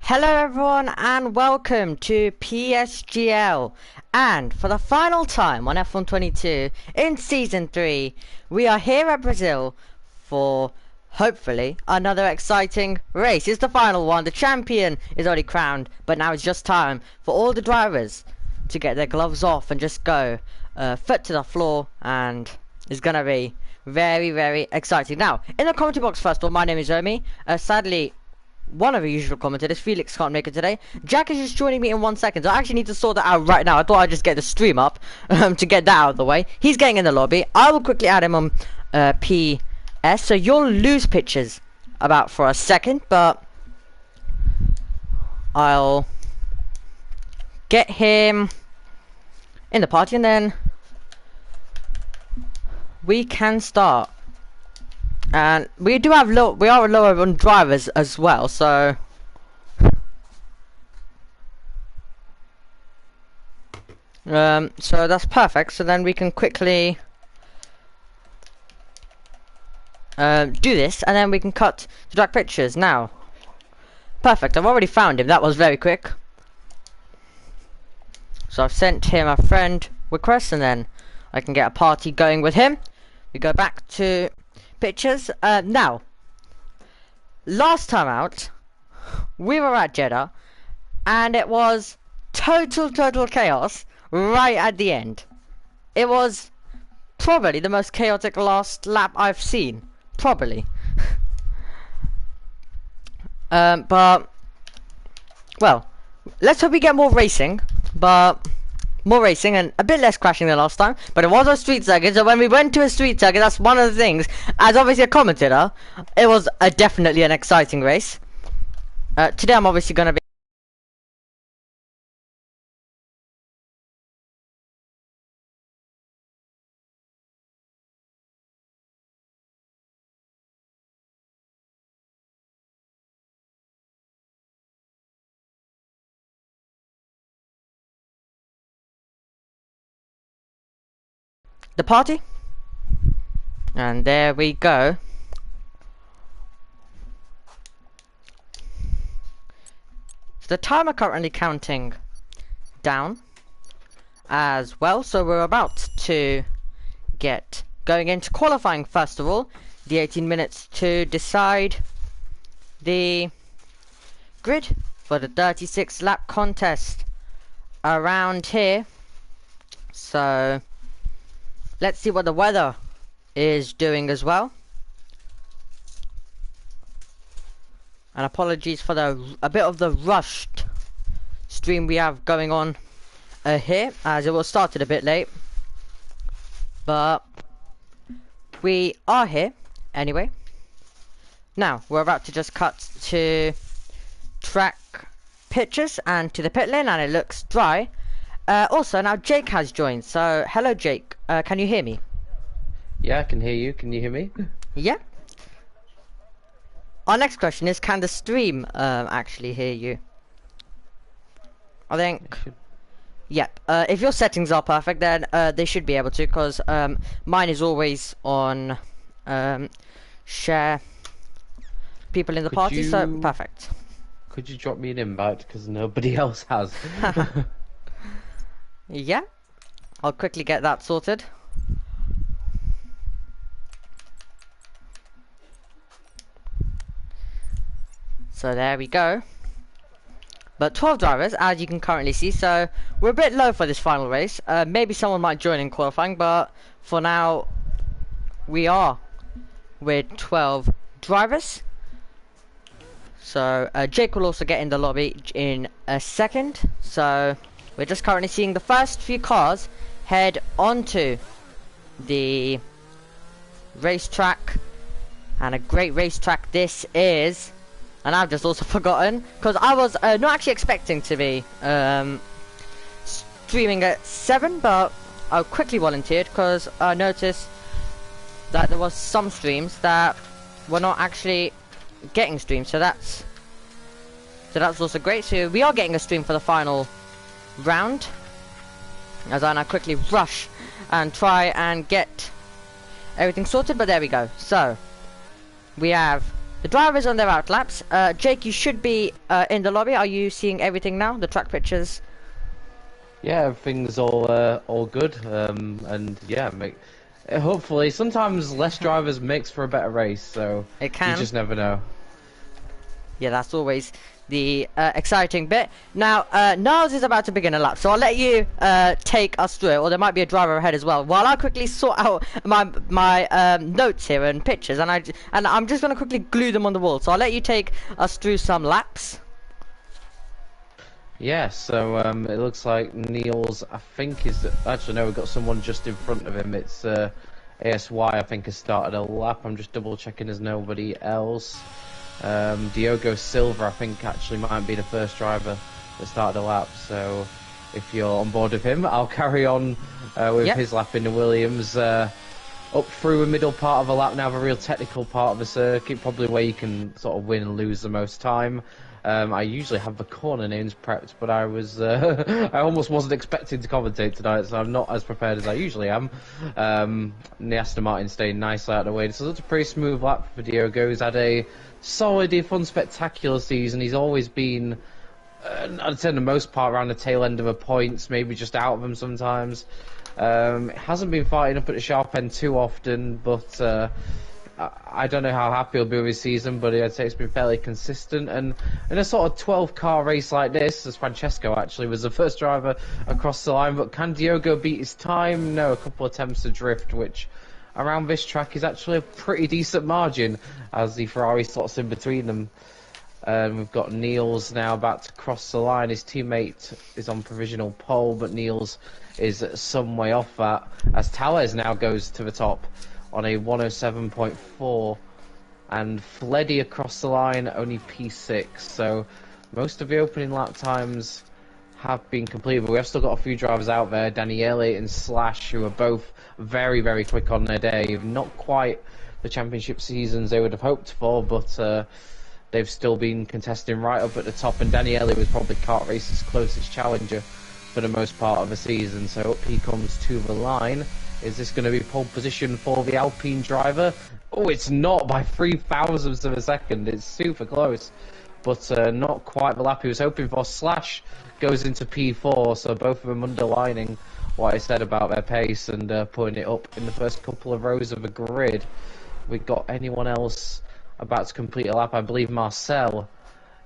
Hello everyone and welcome to PSGL, and for the final time on F122 in Season 3 we are here at Brazil for hopefully another exciting race. It's the final one, the champion is already crowned, but now it's just time for all the drivers to get their gloves off and just go foot to the floor, and it's gonna be very exciting. Now in the commentary box, first of all, my name is Omi. Sadly one of the usual commentators, Felix, can't make it today. Jack is just joining me in 1 second, so I actually need to sort that out right now. I thought I'd just get the stream up to get that out of the way. He's getting in the lobby. I will quickly add him on PS, so you'll lose pictures about for a second, but I'll get him in the party and then we can start. And we do have we are lower on drivers as well, so so that's perfect. So then we can quickly do this, and then we can cut to dark pictures. Now, perfect. I've already found him. That was very quick. So I've sent him a friend request, and then I can get a party going with him. We go back to pictures. Now, last time out, we were at Jeddah, and it was total chaos right at the end. It was probably the most chaotic last lap I've seen. Probably. But, well, let's hope we get more racing, but more racing and a bit less crashing than last time. But it was a street circuit, so when we went to a street circuit, that's one of the things, as obviously a commentator, it was definitely an exciting race. Today I'm obviously going to be the party, and there we go. So the timer currently counting down as well, so we're about to get going into qualifying. First of all, the 18 minutes to decide the grid for the 36 lap contest around here. So let's see what the weather is doing as well. And apologies for a bit of the rushed stream we have going on here, as it was started a bit late. But we are here anyway. Now we're about to just cut to track pictures and to the pit lane, and it looks dry. Also, now Jake has joined, so hello Jake, can you hear me? Yeah, I can hear you. Can you hear me? Yeah. Our next question is, can the stream actually hear you? I think, yep. If your settings are perfect, then they should be able to, because mine is always on share people in the party, so perfect. Could you drop me an invite, because nobody else has? Yeah, I'll quickly get that sorted. So there we go. But 12 drivers, as you can currently see, so we're a bit low for this final race. Maybe someone might join in qualifying, but for now we are with 12 drivers. So Jake will also get in the lobby in a second. So we're just currently seeing the first few cars head onto the racetrack, and a great racetrack this is. And I've just also forgotten, because I was not actually expecting to be streaming at 7, but I quickly volunteered because I noticed that there was some streams that were not actually getting streamed, so that's also great. So we are getting a stream for the final round, as I now quickly rush and try and get everything sorted. But there we go. So we have the drivers on their out laps. Jake, you should be in the lobby. Are you seeing everything now? The track pictures? Yeah, everything's all good. And yeah, hopefully sometimes less drivers makes for a better race. So It can. you just never know. Yeah, that's always the exciting bit. Now, Niles is about to begin a lap, so I'll let you take us through it, or there might be a driver ahead as well. While I quickly sort out my notes here and pictures, and I'm just gonna quickly glue them on the wall. So I'll let you take us through some laps. Yeah, so it looks like Niels, I think, is actually no, we've got someone just in front of him. It's ASY, I think, has started a lap. I'm just double checking there's nobody else. Diogo Silva, I think, actually might be the first driver that started a lap. So if you're on board with him, I'll carry on with his lap in the Williams. Up through the middle part of a lap now, the real technical part of the circuit, probably where you can sort of win and lose the most time. I usually have the corner names prepped, but I was I almost wasn't expecting to commentate tonight, so I'm not as prepared as I usually am. The Aston Martin staying nicely out of the way. So it's a pretty smooth lap for Diogo. He's had a solid, fun, spectacular season. He's always been, I'd say, the most part around the tail end of the points, maybe just out of them sometimes. Hasn't been fighting up at the sharp end too often, but I don't know how happy he'll be with his season, but I'd say it's been fairly consistent. And in a sort of 12-car race like this, as Francesco actually was the first driver across the line, but can Diogo beat his time? No, a couple attempts to drift, which around this track is actually a pretty decent margin as the Ferrari slots in between them. We've got Niels now about to cross the line. His teammate is on provisional pole, but Niels is some way off that as Towers now goes to the top on a 107.4, and Fleddy across the line only P6. So most of the opening lap times have been completed, but we have still got a few drivers out there, Daniele and Slash, who are both very, very quick on their day. Not quite the championship seasons they would have hoped for, but they've still been contesting right up at the top, and Daniele was probably kart race's closest challenger for the most part of the season. So up he comes to the line. Is this going to be pole position for the Alpine driver? Oh, it's not by 0.003 of a second. It's super close, but not quite the lap he was hoping for. Slash goes into P4, so both of them underlining what I said about their pace and putting it up in the first couple of rows of the grid. We got anyone else about to complete a lap? I believe Marcel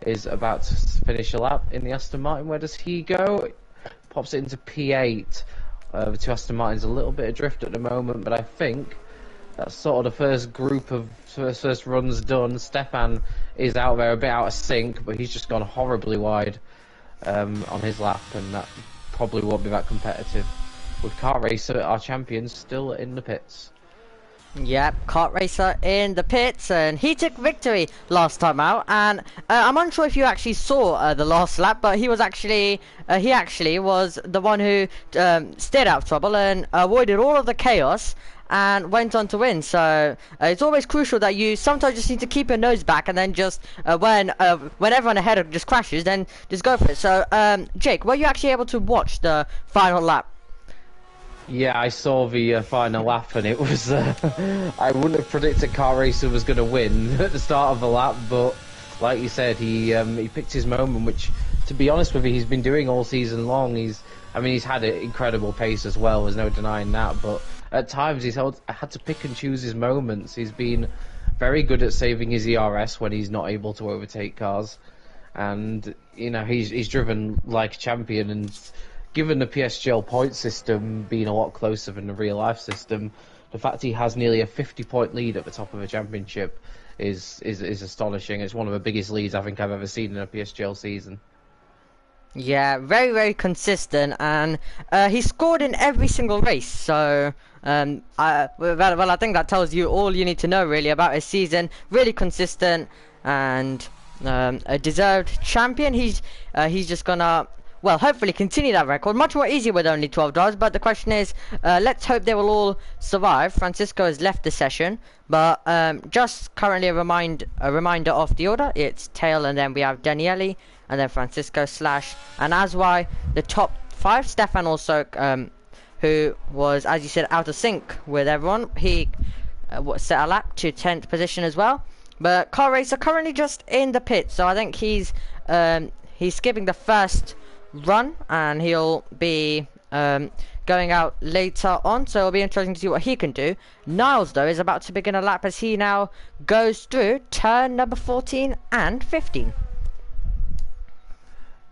is about to finish a lap in the Aston Martin. Where does he go? Pops it into P8. The two Aston Martins a little bit adrift at the moment, but I think that's sort of the first group of first runs done. Stefan is out there a bit out of sync, but he's just gone horribly wide on his lap, and that probably won't be that competitive. With Kart Racer, our champions, still in the pits. Yep, Kart Racer in the pits, and he took victory last time out. And I'm unsure if you actually saw the last lap, but he actually was the one who stayed out of trouble and avoided all of the chaos and went on to win. So it's always crucial that you sometimes just need to keep your nose back, and then just when everyone ahead just crashes, then just go for it. So Jake, were you actually able to watch the final lap? Yeah, I saw the final lap, and it was I wouldn't have predicted Car Racer was going to win at the start of the lap, but like you said, he picked his moment, which, to be honest with you, he's been doing all season long. He's had an incredible pace as well, there's no denying that, but at times he's had to pick and choose his moments. He's been very good at saving his ERS when he's not able to overtake cars, and he's driven like a champion. And given the PSGL point system being a lot closer than the real life system, the fact he has nearly a 50-point lead at the top of the championship is astonishing. It's one of the biggest leads I think I've ever seen in a PSGL season. Yeah, very, very consistent, and he scored in every single race. So I think that tells you all you need to know really about his season. Really consistent and a deserved champion. He's just gonna, well, hopefully continue that record. Much more easy with only 12 drivers, but the question is, let's hope they will all survive. Francisco has left the session, but just currently a reminder of the order. It's Tail, and then we have Daniele, and then Francisco, Slash, and Aswai. The top 5, Stefan also, who was, as you said, out of sync with everyone. He set a lap to 10th position as well. But Car Racer currently just in the pit, so I think he's skipping the first run, and he'll be going out later on, so it'll be interesting to see what he can do. Niles, though, is about to begin a lap as he now goes through turn number 14 and 15.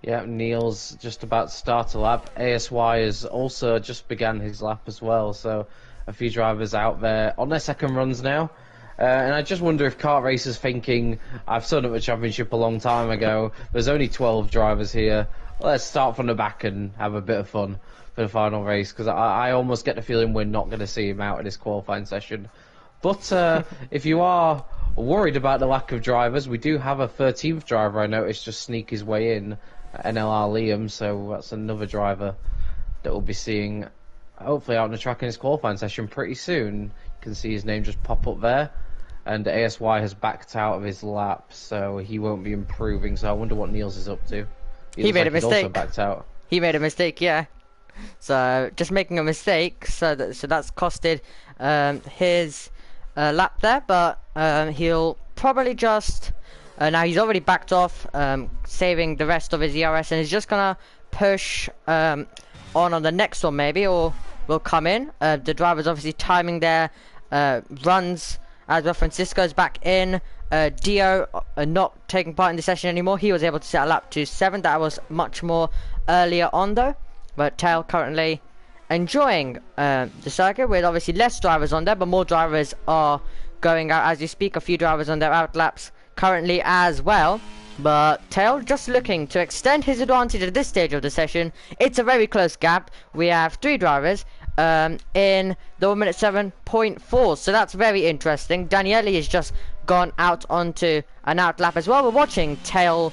Yeah, Neil's just about to start a lap. ASY has also just began his lap as well, so a few drivers out there on their second runs now. And I just wonder if Kart Racer's thinking, I've stood up a championship a long time ago, there's only 12 drivers here, let's start from the back and have a bit of fun for the final race, because I almost get the feeling we're not going to see him out of this qualifying session. But if you are worried about the lack of drivers, we do have a 13th driver I noticed just sneak his way in, NLR Liam, so that's another driver that we'll be seeing hopefully out on the track in his qualifying session pretty soon. You can see his name just pop up there. And ASY has backed out of his lap, so he won't be improving. So I wonder what Niels is up to. He made a mistake. He's also backed out. He made a mistake, yeah. So just making a mistake, so that's costed his lap there. But he'll probably just now he's already backed off, saving the rest of his ERS, and he's just gonna push on the next one maybe, or will come in. The driver's obviously timing their runs. As well, Francisco's back in. Dio not taking part in the session anymore. He was able to set a lap to 7. That was much more earlier on though. But Tail currently enjoying the circuit with obviously less drivers on there, but more drivers are going out as you speak. A few drivers on their out laps currently as well. But Tail just looking to extend his advantage at this stage of the session. It's a very close gap. We have 3 drivers in the 1 minute 7.4, so that's very interesting. Daniele has just gone out onto an out lap as well. We're watching Tail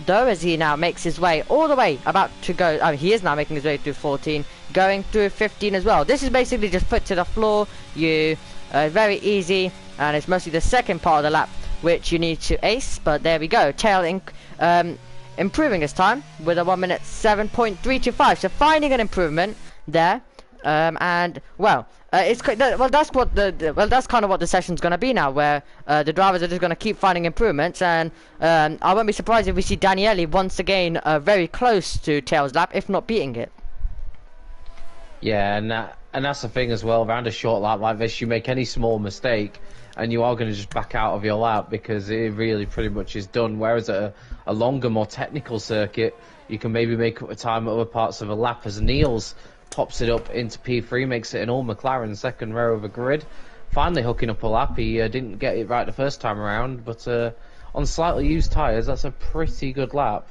though as he now makes his way all the way about to go. He is now making his way through 14, going through 15 as well. This is basically just put to the floor. Very easy, and it's mostly the second part of the lap which you need to ace, but there we go. Tail improving his time with a 1 minute 7.325, so finding an improvement there. And well, that's kind of what the session's gonna be now, where the drivers are just gonna keep finding improvements, and I won't be surprised if we see Daniele once again very close to Tail's lap, if not beating it. Yeah, and that's the thing as well. Around a short lap like this, you make any small mistake, and you are going to just back out of your lap because it really pretty much is done. Whereas at a longer, more technical circuit, you can maybe make up the time at other parts of a lap. As Niels pops it up into P3, makes it an all McLaren second row of the grid, finally hooking up a lap. He didn't get it right the first time around, but on slightly used tyres, that's a pretty good lap.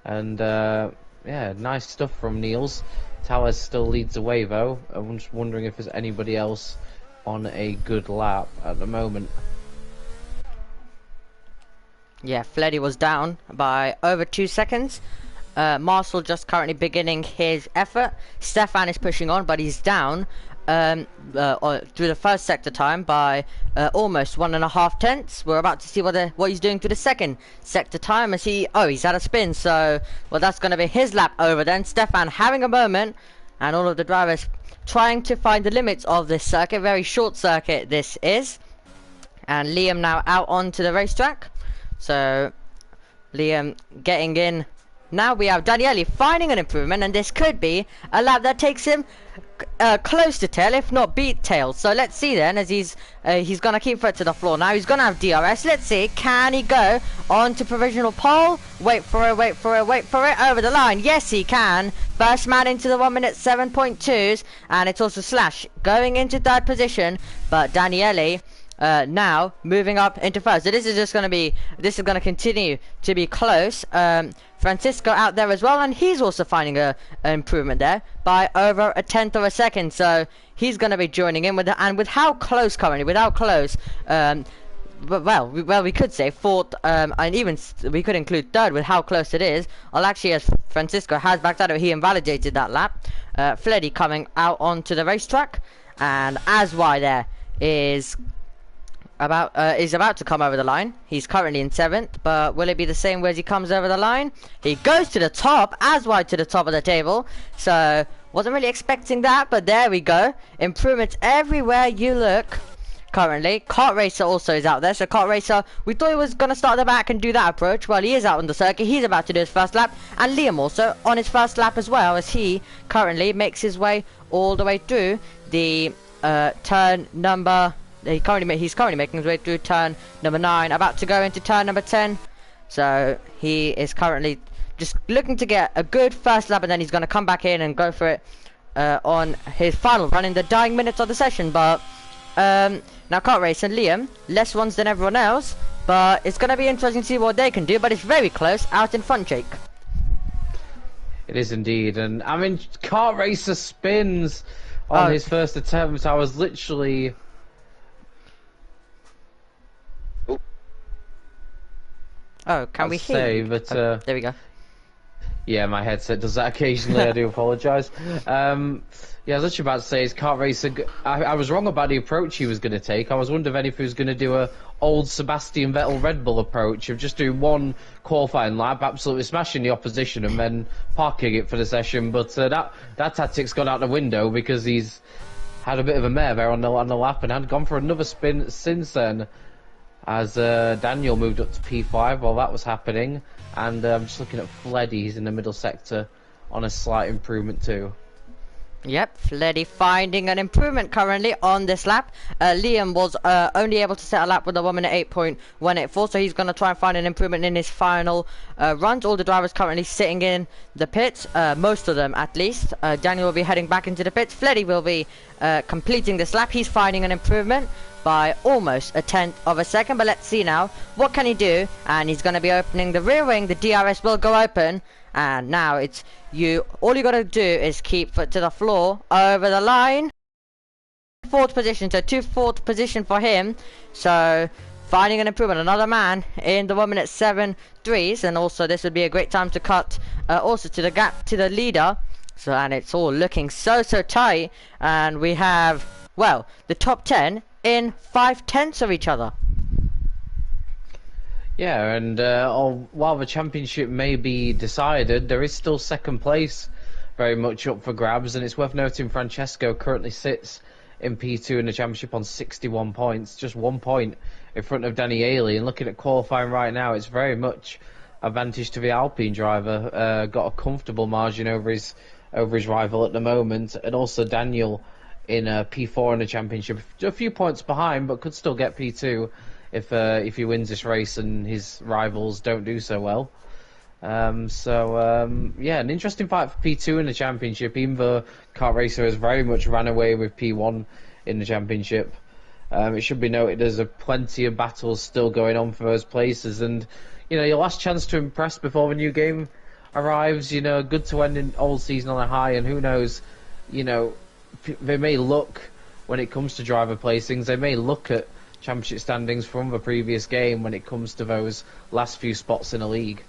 And yeah, nice stuff from Niels. Towers still leads the way though. I'm just wondering if there's anybody else on a good lap at the moment. Yeah, Fleddy was down by over 2 seconds. Marcel just currently beginning his effort. Stefan is pushing on, but he's down through the first sector time by almost 1.5 tenths. We're about to see what he's doing through the second sector time as he's had a spin, so well, that's going to be his lap over then. Stefan having a moment, and all of the drivers trying to find the limits of this circuit. Very short circuit this is, and Liam now out onto the racetrack, so Liam getting in. Now we have Daniele finding an improvement, and this could be a lap that takes him close to Tail, if not beat Tail. So let's see then, as he's going to keep foot to the floor now. He's going to have DRS. Let's see, can he go on to provisional pole? Wait for it, wait for it, wait for it. Over the line. Yes, he can. First man into the 1 minute 7.2s, and it's also Slash going into 3rd position, but Daniele now moving up into 1st. So this is going to continue to be close. Francisco out there as well, and he's also finding an improvement there by over 1/10 of a second. So he's going to be joining in with with how close currently, we could say 4th, and even we could include 3rd with how close it is. As Francisco has backed out of it, he invalidated that lap. Fleddy coming out onto the racetrack, and Aswai there is about to come over the line. He's currently in 7th, but will it be the same way as he comes over the line? He goes to the top, as wide to the top of the table, so wasn't really expecting that, but there we go. Improvements everywhere you look. currently. Kart Racer also is out there. So Kart Racer, we thought he was going to start at the back and do that approach. Well, he is out on the circuit. He's about to do his first lap. And Liam also on his first lap as well, as he currently makes his way all the way through the turn number... He's currently making his way through turn number 9, about to go into turn number 10. So he is currently just looking to get a good first lap, and then he's going to come back in and go for it on his final run in the dying minutes of the session. But now Kart Race and Liam, less runs than everyone else, but it's going to be interesting to see what they can do. But it's very close out in front, Jake. It is indeed, and I mean, Kart Racer spins on his first attempt. I was literally... Oh, can we hear you? But, there we go. Yeah, my headset does that occasionally. I do apologise. Yeah, I was actually about to say, is Kart Racer... I was wrong about the approach he was going to take. I was wondering if he was going to do a old Sebastian Vettel Red Bull approach of just doing one qualifying lap, absolutely smashing the opposition and then parking it for the session. But that tactic's gone out the window because he's had a bit of a mare there on the lap and had gone for another spin since then. As Daniel moved up to P5 while that was happening, and I'm just looking at Fleddy, he's in the middle sector on a slight improvement too. Yep, Fleddy finding an improvement currently on this lap. Liam was only able to set a lap with a 1 minute 8.184, so he's going to try and find an improvement in his final runs. All the drivers currently sitting in the pits, most of them at least. Daniel will be heading back into the pits. Fleddy will be completing this lap. He's finding an improvement by almost a tenth of a second, but let's see now, what can he do? And he's going to be opening the rear wing. The DRS will go open, and now it's all you got to do is keep foot to the floor over the line. Fourth position, so fourth position for him, so finding an improvement, another man in the 1 minute 7.3s, and also this would be a great time to cut also to the gap to the leader. So, and it's all looking so tight, and we have, well, the top 10 in 5/10 of each other. Yeah, and while the championship may be decided, there is still second place very much up for grabs, and it's worth noting Francesco currently sits in P2 in the championship on 61 points, just 1 point in front of Danny Ailey. And looking at qualifying right now, it's very much advantage to the Alpine driver. Got a comfortable margin over his rival at the moment, and also Daniel in P4 in the championship, a few points behind, but could still get P2 if he wins this race and his rivals don't do so well. Yeah, an interesting fight for P2 in the championship, even though Kart Racer has very much ran away with P1 in the championship. It should be noted there's plenty of battles still going on for those places, and your last chance to impress before the new game arrives. Good to end an old season on a high, and who knows, they may look, when it comes to driver placings, they may look at championship standings from the previous game when it comes to those last few spots in a league.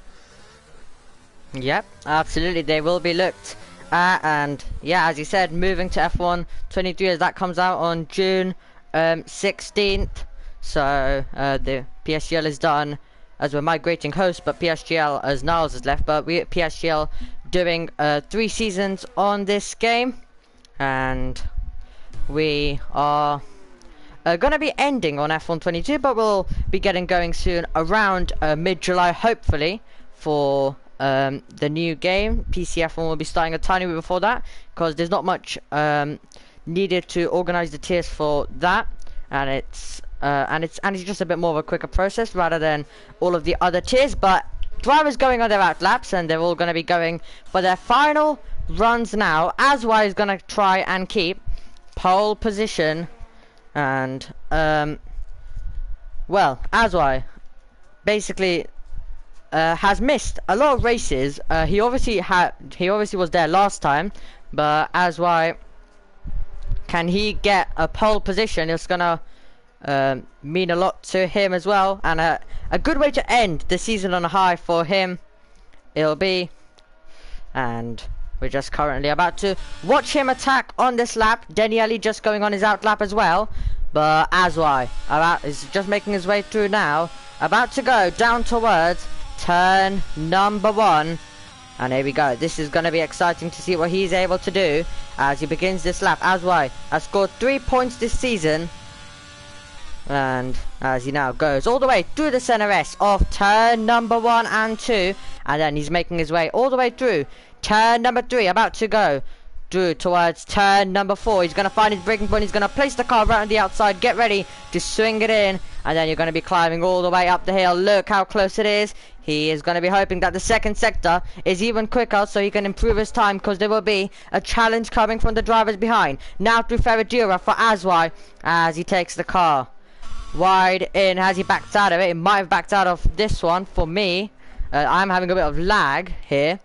Yep, absolutely, they will be looked at. And yeah, as you said, moving to F1 23 as that comes out on June 16th. So the PSGL is done as we're migrating hosts, but PSGL as Niles is left. But we at PSGL doing 3 seasons on this game, and we are going to be ending on F1 22, but we'll be getting going soon around mid-July, hopefully, for the new game. PCF1 will be starting a tiny bit before that, because there's not much needed to organize the tiers for that, and it's just a bit more of a quicker process rather than all of the other tiers. But drivers going on their out laps, and they're all going to be going for their final runs now. Aswai is going to try and keep pole position, and well, Aswai basically has missed a lot of races. He obviously was there last time, but Aswai, can he get a pole position? It's gonna mean a lot to him as well, and a good way to end the season on a high for him it'll be. And we're just currently about to watch him attack on this lap. Daniele just going on his out lap as well, but Aswai is just making his way through now, about to go down towards turn number 1. And here we go. This is going to be exciting to see what he's able to do as he begins this lap. Aswai has scored 3 points this season, And as he now goes all the way through the center S of turn number 1 and 2, and then he's making his way all the way through turn number 3, about to go through towards turn number 4. He's going to find his braking point, he's going to place the car right on the outside, get ready to swing it in, and then you're going to be climbing all the way up the hill. Look how close it is. He is going to be hoping that the second sector is even quicker so he can improve his time, because there will be a challenge coming from the drivers behind. Now through Ferradura for Aswai as he takes the car wide in. Has he backed out of it? He might have backed out of this one for me. I'm having a bit of lag here.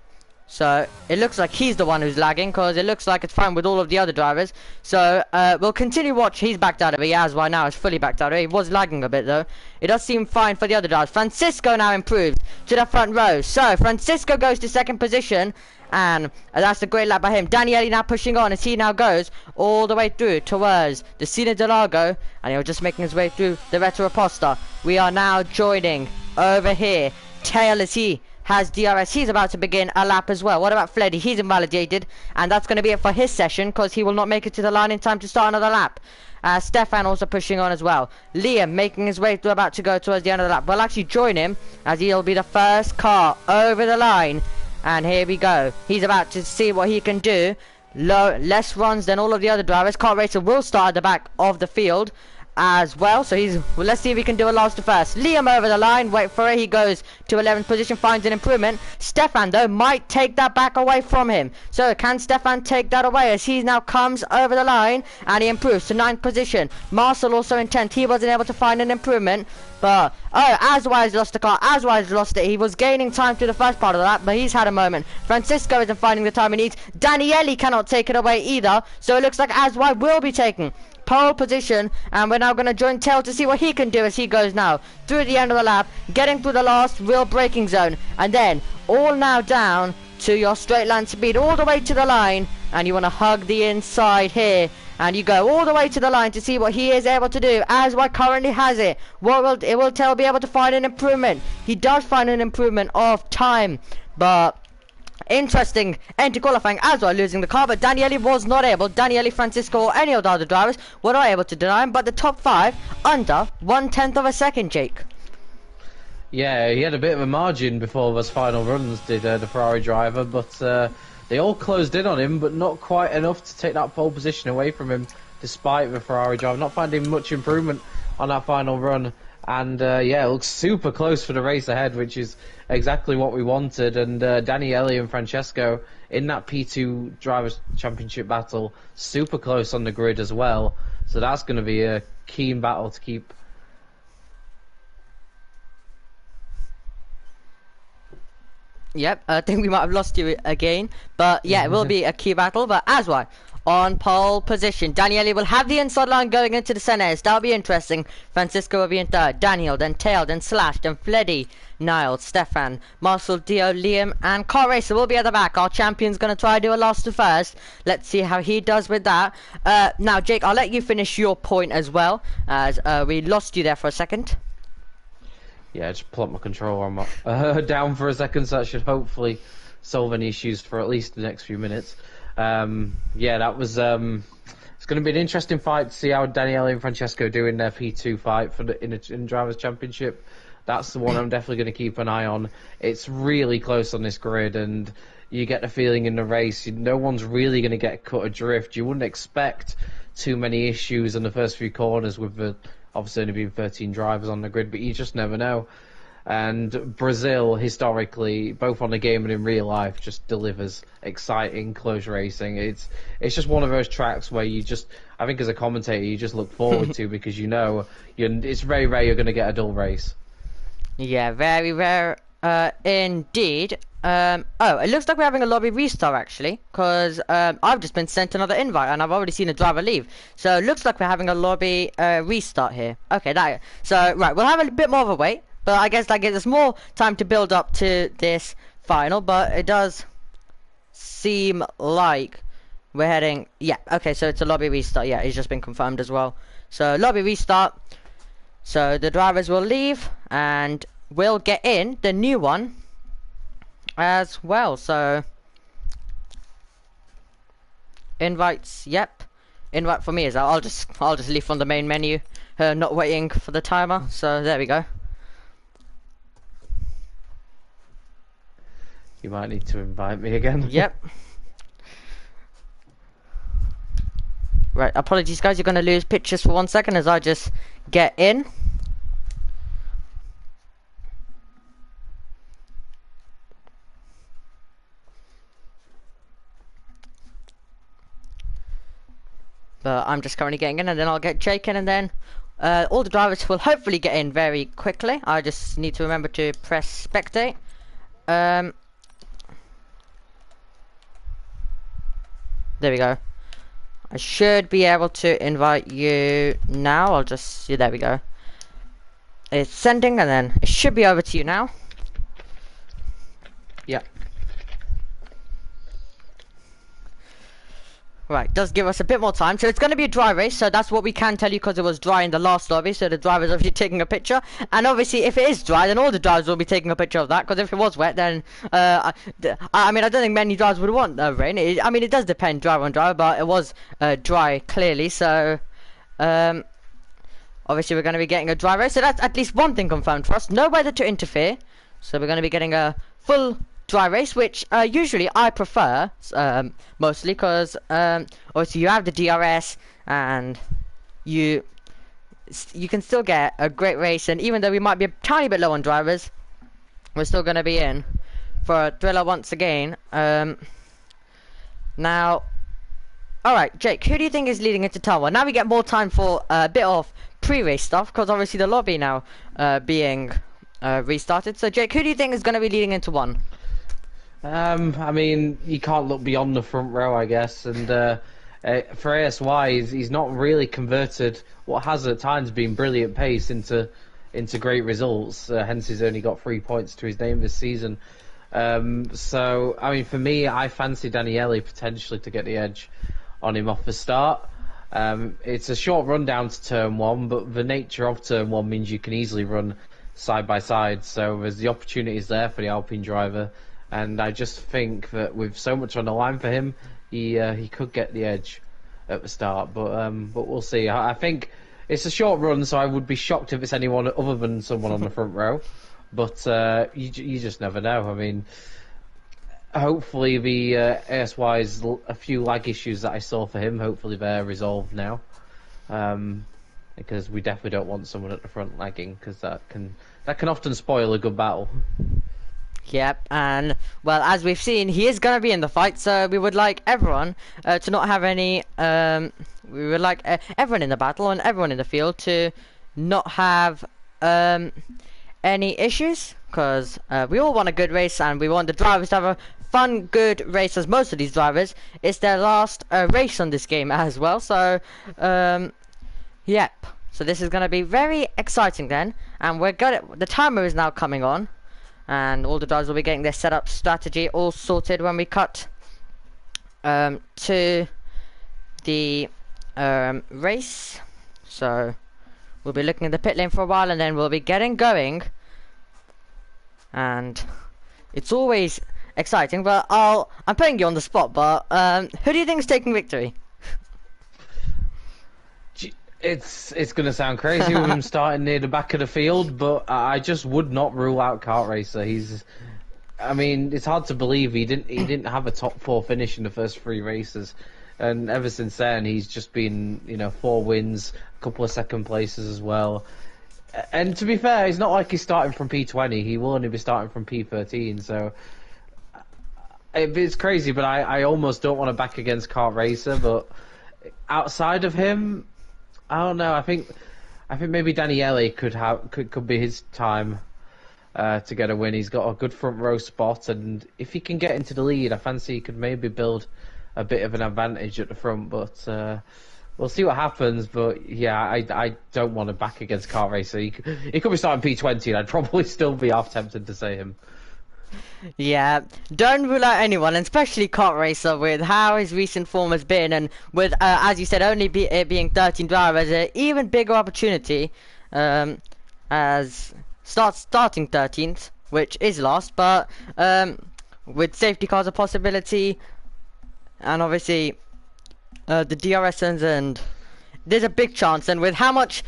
So it looks like he's the one who's lagging, because it looks like it's fine with all of the other drivers. So we'll continue watch. He's backed out of it. He has right now. He's fully backed out of it. He was lagging a bit though. It does seem fine for the other drivers. Francisco now improved to the front row. So Francisco goes to second position, and that's a great lap by him. Daniele now pushing on as he now goes all the way through towards the Cine de Largo, and he'll just making his way through the Retroposta. We are now joining over here Tail as he has DRS. He's about to begin a lap as well. What about Fleddy? He's invalidated, and that's going to be it for his session, because he will not make it to the line in time to start another lap. Stefan also pushing on as well. Liam making his way through, about to go towards the end of the lap. We'll actually join him as he'll be the first car over the line. And here we go. He's about to see what he can do. Less runs than all of the other drivers. Car Racer will start at the back of the field as well, so let's see if he can do a last to first. Liam over the line, wait for it, he goes to 11th position, finds an improvement. Stefan though might take that back away from him, so can Stefan take that away as he now comes over the line and he improves to 9th position. Marcel also in 10th, he wasn't able to find an improvement, but Aswai's lost the car. Aswai's lost it. He was gaining time through the first part of that, but he's had a moment. Francisco isn't finding the time he needs. Daniele cannot take it away either, so it looks like Aswai will be taking pole position, and we're now going to join Tail to see what he can do as he goes now through the end of the lap, getting through the last real braking zone, and then all now down to your straight line speed all the way to the line, and you want to hug the inside here, and you go all the way to the line to see what he is able to do. As what currently has it, will Tail be able to find an improvement? He does find an improvement of time, but interesting end to qualifying as well, losing the car, but Daniele was not able. Daniele, Francisco, or any of the other drivers were not able to deny him, but the top 5 under 1/10 of a second, Jake. Yeah, he had a bit of a margin before those final runs, did the Ferrari driver, but they all closed in on him, but not quite enough to take that pole position away from him, despite the Ferrari driver not finding much improvement on that final run. And yeah, it looks super close for the race ahead, which is exactly what we wanted. And Daniele and Francesco in that P2 Drivers' Championship battle, super close on the grid as well. So that's going to be a keen battle to keep. Yep, I think we might have lost you again. But yeah, it will be a key battle. But Aswai on pole position. Daniele will have the inside line going into the centers. That'll be interesting. Francisco will be in third. Daniel, then Tail, then Slash, then Fleddy, Niles, Stefan, Marcel, Dio, Liam, and Car Racer will be at the back. Our champion's going to try to do a last to first. Let's see how he does with that. Now, Jake, I'll let you finish your point as well, as we lost you there for a second. Yeah, just plump my controller down for a second, so that should hopefully solve any issues for at least the next few minutes. Yeah, that was it's going to be an interesting fight to see how Daniele and Francesco do in their P2 fight for in Drivers' Championship. That's the one I'm definitely going to keep an eye on. It's really close on this grid, and you get the feeling in the race no one's really going to get cut adrift. You wouldn't expect too many issues in the first few corners with the obviously only being 13 drivers on the grid, but you just never know. And Brazil, historically, both on the game and in real life, just delivers exciting, close racing. It's just one of those tracks where you just, I think as a commentator, you just look forward to, because you know it's very rare you're going to get a dull race. Yeah, very rare indeed. Oh, it looks like we're having a lobby restart actually, because I've just been sent another invite and I've already seen a driver leave. So it looks like we're having a lobby restart here. Okay, so right, we'll have a bit more of a wait, but I guess that gives us more time to build up to this final. But it does seem like we're heading. Yeah, okay, so it's a lobby restart. Yeah, it's just been confirmed as well. So lobby restart. So the drivers will leave and we'll get in the new one as well. So invites, yep, invite for me is I'll just leave from the main menu not waiting for the timer. So there we go. You might need to invite me again. Yep. Right, apologies guys, you're going to lose pictures for 1 second as I just get in. But I'm just currently getting in, and then I'll get Jake in, and then all the drivers will hopefully get in very quickly. I just need to remember to press spectate. There we go. I should be able to invite you now. I'll just see. There we go. It's sending, and then it should be over to you now. Yeah. Right, does give us a bit more time. So it's going to be a dry race, so that's what we can tell you because it was dry in the last lobby, so the driver's obviously taking a picture. And obviously, if it is dry, then all the drivers will be taking a picture of that, because if it was wet, then, I mean, I don't think many drivers would want rain. I mean, it does depend driver on driver, but it was dry, clearly, so, obviously we're going to be getting a dry race, so that's at least one thing confirmed for us. No weather to interfere, so we're going to be getting a full dry race, which usually I prefer, mostly because obviously you have the DRS and you can still get a great race, and even though we might be a tiny bit low on drivers, we're still going to be in for a thriller once again. Now, alright Jake, who do you think is leading into turn 1? Now we get more time for a bit of pre-race stuff, because obviously the lobby now being restarted. So Jake, who do you think is going to be leading into 1? I mean, you can't look beyond the front row, I guess, and for ASY, he's not really converted what has at times been brilliant pace into great results. Hence, he's only got 3 points to his name this season. So, I mean, for me, I fancy Daniele potentially to get the edge on him off the start. It's a short run down to turn 1, but the nature of turn 1 means you can easily run side by side. So there's the opportunities there for the Alpine driver. And I just think that with so much on the line for him, he could get the edge at the start. But we'll see. I think it's a short run, so I would be shocked if it's anyone other than someone on the front row. But you just never know. I mean, hopefully the ASY's a few lag issues that I saw for him, hopefully they're resolved now. Because we definitely don't want someone at the front lagging, because that can often spoil a good battle. Yep, and well, as we've seen, he is going to be in the fight, so we would like everyone to not have any, we would like everyone in the battle and everyone in the field to not have any issues, because we all want a good race, and we want the drivers to have a fun, good race, as most of these drivers, it's their last race on this game as well, so, yep. So this is going to be very exciting then, and the timer is now coming on. And all the drivers will be getting their setup strategy all sorted when we cut to the race. So we'll be looking at the pit lane for a while, and then we'll be getting going. And it's always exciting, but I'm putting you on the spot, but who do you think is taking victory? It's going to sound crazy with him starting near the back of the field, but I just would not rule out Kart Racer. I mean, it's hard to believe he didn't have a top 4 finish in the first 3 races, and ever since then he's just been 4 wins, a couple of second places as well. And to be fair, it's not like he's starting from P20. He will only be starting from P13, so it's crazy. But I almost don't want to back against Kart Racer, but outside of him, I don't know. I think maybe Daniele could be his time to get a win. He's got a good front row spot, and if he can get into the lead, I fancy he could maybe build a bit of an advantage at the front. But we'll see what happens. But yeah, I don't want to back against Kart Racer. He could be starting P20, and I'd probably still be half tempted to say him. Yeah, don't rule out anyone, and especially Kart Racer with how his recent form has been, and with, as you said, only being 13 drivers, an even bigger opportunity as starting 13th, which is lost, but with safety cars a possibility, and obviously the DRS and there's a big chance, and with how much,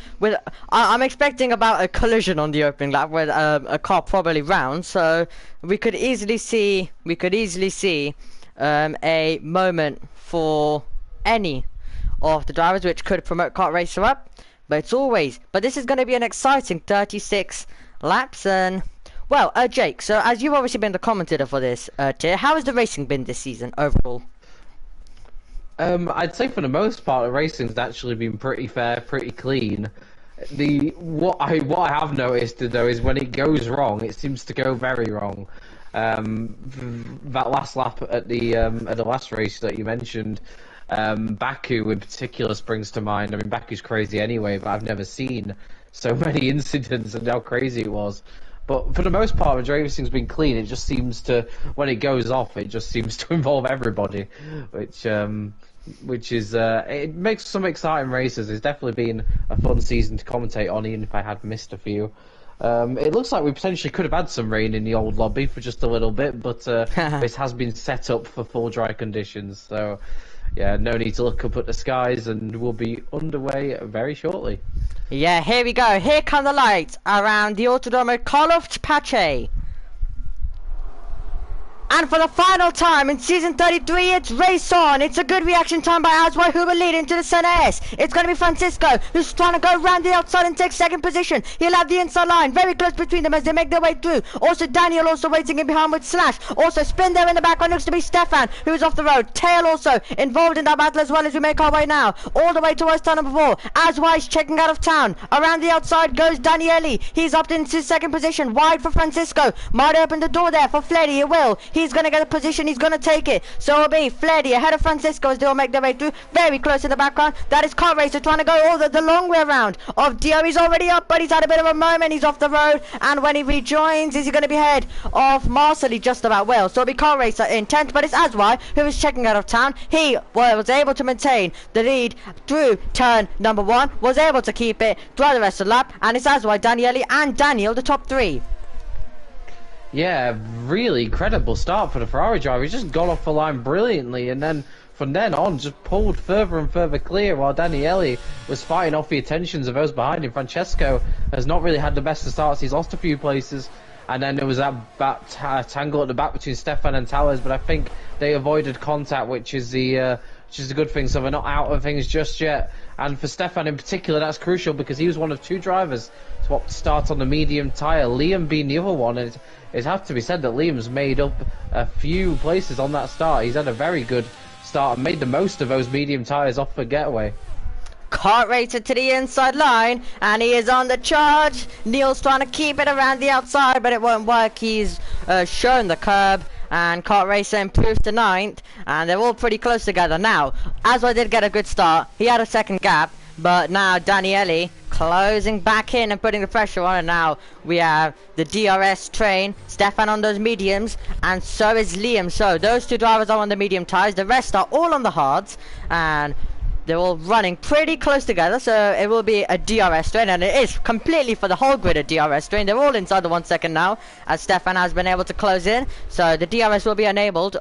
I'm expecting about a collision on the opening lap with a car probably round, so we could easily see a moment for any of the drivers, which could promote Kart Racer up. But this is going to be an exciting 36 laps. And well, Jake, so as you've obviously been the commentator for this tier, how has the racing been this season overall? I'd say for the most part, the racing's actually been pretty fair, pretty clean. What I have noticed though is when it goes wrong, it seems to go very wrong. That last lap at the last race that you mentioned, Baku in particular springs to mind. I mean, Baku's crazy anyway, but I've never seen so many incidents and how crazy it was. But for the most part, when racing's been clean, it just seems to, when it goes off, it just seems to involve everybody, which is it makes some exciting races. It's definitely been a fun season to commentate on, even if I had missed a few. It looks like we potentially could have had some rain in the old lobby for just a little bit, but this has been set up for full dry conditions, so yeah, no need to look up at the skies, and we'll be underway very shortly. Yeah, here we go. Here come the lights around the Autodromo Karlovy Pache. And for the final time in season 33, it's race on. It's a good reaction time by Aswai, who will lead into the center S. It's going to be Francisco, who's trying to go around the outside and take second position. He'll have the inside line, very close between them as they make their way through. Also, Daniel also waiting in behind with Slash. Also, spin there in the background looks to be Stefan, who's off the road. Tail also involved in that battle as well as we make our way now. All the way towards turn number 4. Aswai's checking out of town. Around the outside goes Daniele. He's up into second position, wide for Francisco. Might open the door there for Fleddy. It will. He's going to get a position, he's going to take it. So it'll be Fleddy ahead of Francisco as they'll make their way through. Very close in the background. That is Kart Racer trying to go all the long way around of Dio. He's already up, but he's had a bit of a moment. He's off the road. And when he rejoins, is he going to be ahead of Marcel? He just about will. So it'll be Kart Racer in 10th, but it's Aswai who is checking out of town. He was able to maintain the lead through turn number 1. Was able to keep it throughout the rest of the lap. And it's Aswai, Daniele, and Daniel, the top 3. Yeah, really incredible start for the Ferrari driver. He's just got off the line brilliantly, and then from then on just pulled further and further clear while Daniele was fighting off the attentions of those behind him. Francesco has not really had the best of starts. He's lost a few places, and then there was that tangle at the back between Stefan and Towers, but I think they avoided contact, which is a good thing, so they're not out of things just yet. And for Stefan in particular, that's crucial because he was one of 2 drivers to opt to start on the medium tyre, Liam being the other one, and it has to be said that Liam's made up a few places on that start. He's had a very good start and made the most of those medium tyres off the getaway. Kart Racer to the inside line, and he is on the charge. Neil's trying to keep it around the outside, but it won't work. He's shown the curb, and Kart Racer improves to 9th, and they're all pretty close together. Now, Aswai did get a good start. He had a second gap, but now Daniele closing back in and putting the pressure on, and now we have the DRS train, Stefan on those mediums, and so is Liam. So those 2 drivers are on the medium tyres, the rest are all on the hards, and they're all running pretty close together, so it will be a DRS train, and it is completely for the whole grid a DRS train. They're all inside the 1 second now, as Stefan has been able to close in, so the DRS will be enabled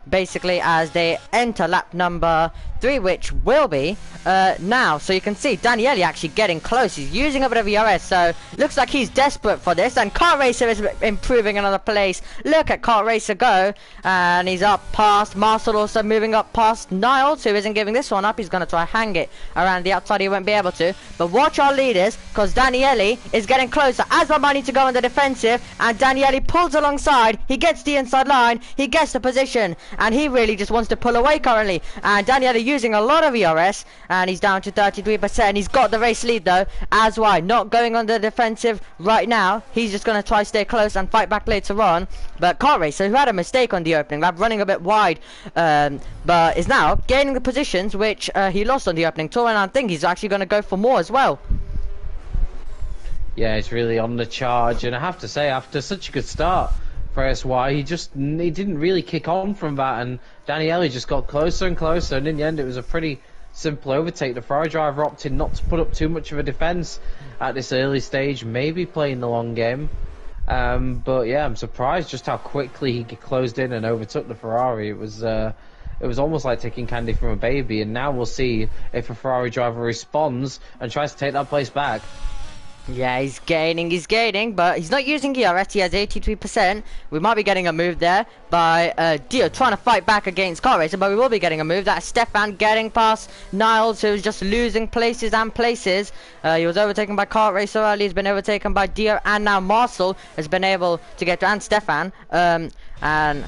basically as they enter lap number 3, which will be now. So you can see Daniele actually getting close. He's using a bit of ERS, so looks like he's desperate for this, and Kart Racer is improving another place. Look at Kart Racer go, and he's up past Marcel, also moving up past Niles, who isn't giving this one up. He's going to try hang it around the outside. He won't be able to, but watch our leaders, because Daniele is getting closer. Asma might need to go on the defensive, and Daniele pulls alongside. He gets the inside line, he gets the position, and he really just wants to pull away currently. And Daniele using a lot of ERS, and he's down to 33%. He's got the race lead though. Aswai not going on the defensive right now. He's just going to try stay close and fight back later on. But Kart Racer, who had a mistake on the opening lap, running a bit wide, but is now gaining the positions which he lost on the opening tour, and I think he's actually going to go for more as well. Yeah, he's really on the charge, and I have to say, after such a good start for SY, he didn't really kick on from that, and Daniele just got closer and closer, and in the end it was a pretty simple overtake. The Ferrari driver opted not to put up too much of a defence at this early stage, maybe playing the long game, but yeah, I'm surprised just how quickly he closed in and overtook the Ferrari. It it was almost like taking candy from a baby. And now we'll see if a Ferrari driver responds and tries to take that place back. Yeah, he's gaining, but he's not using ERS. He has 83%. We might be getting a move there by Dio trying to fight back against Car Racer, but we will be getting a move. That's Stefan getting past Niles, who's just losing places and places. He was overtaken by Car Racer early. He's been overtaken by Dio, and now Marcel has been able to get to, and Stefan, and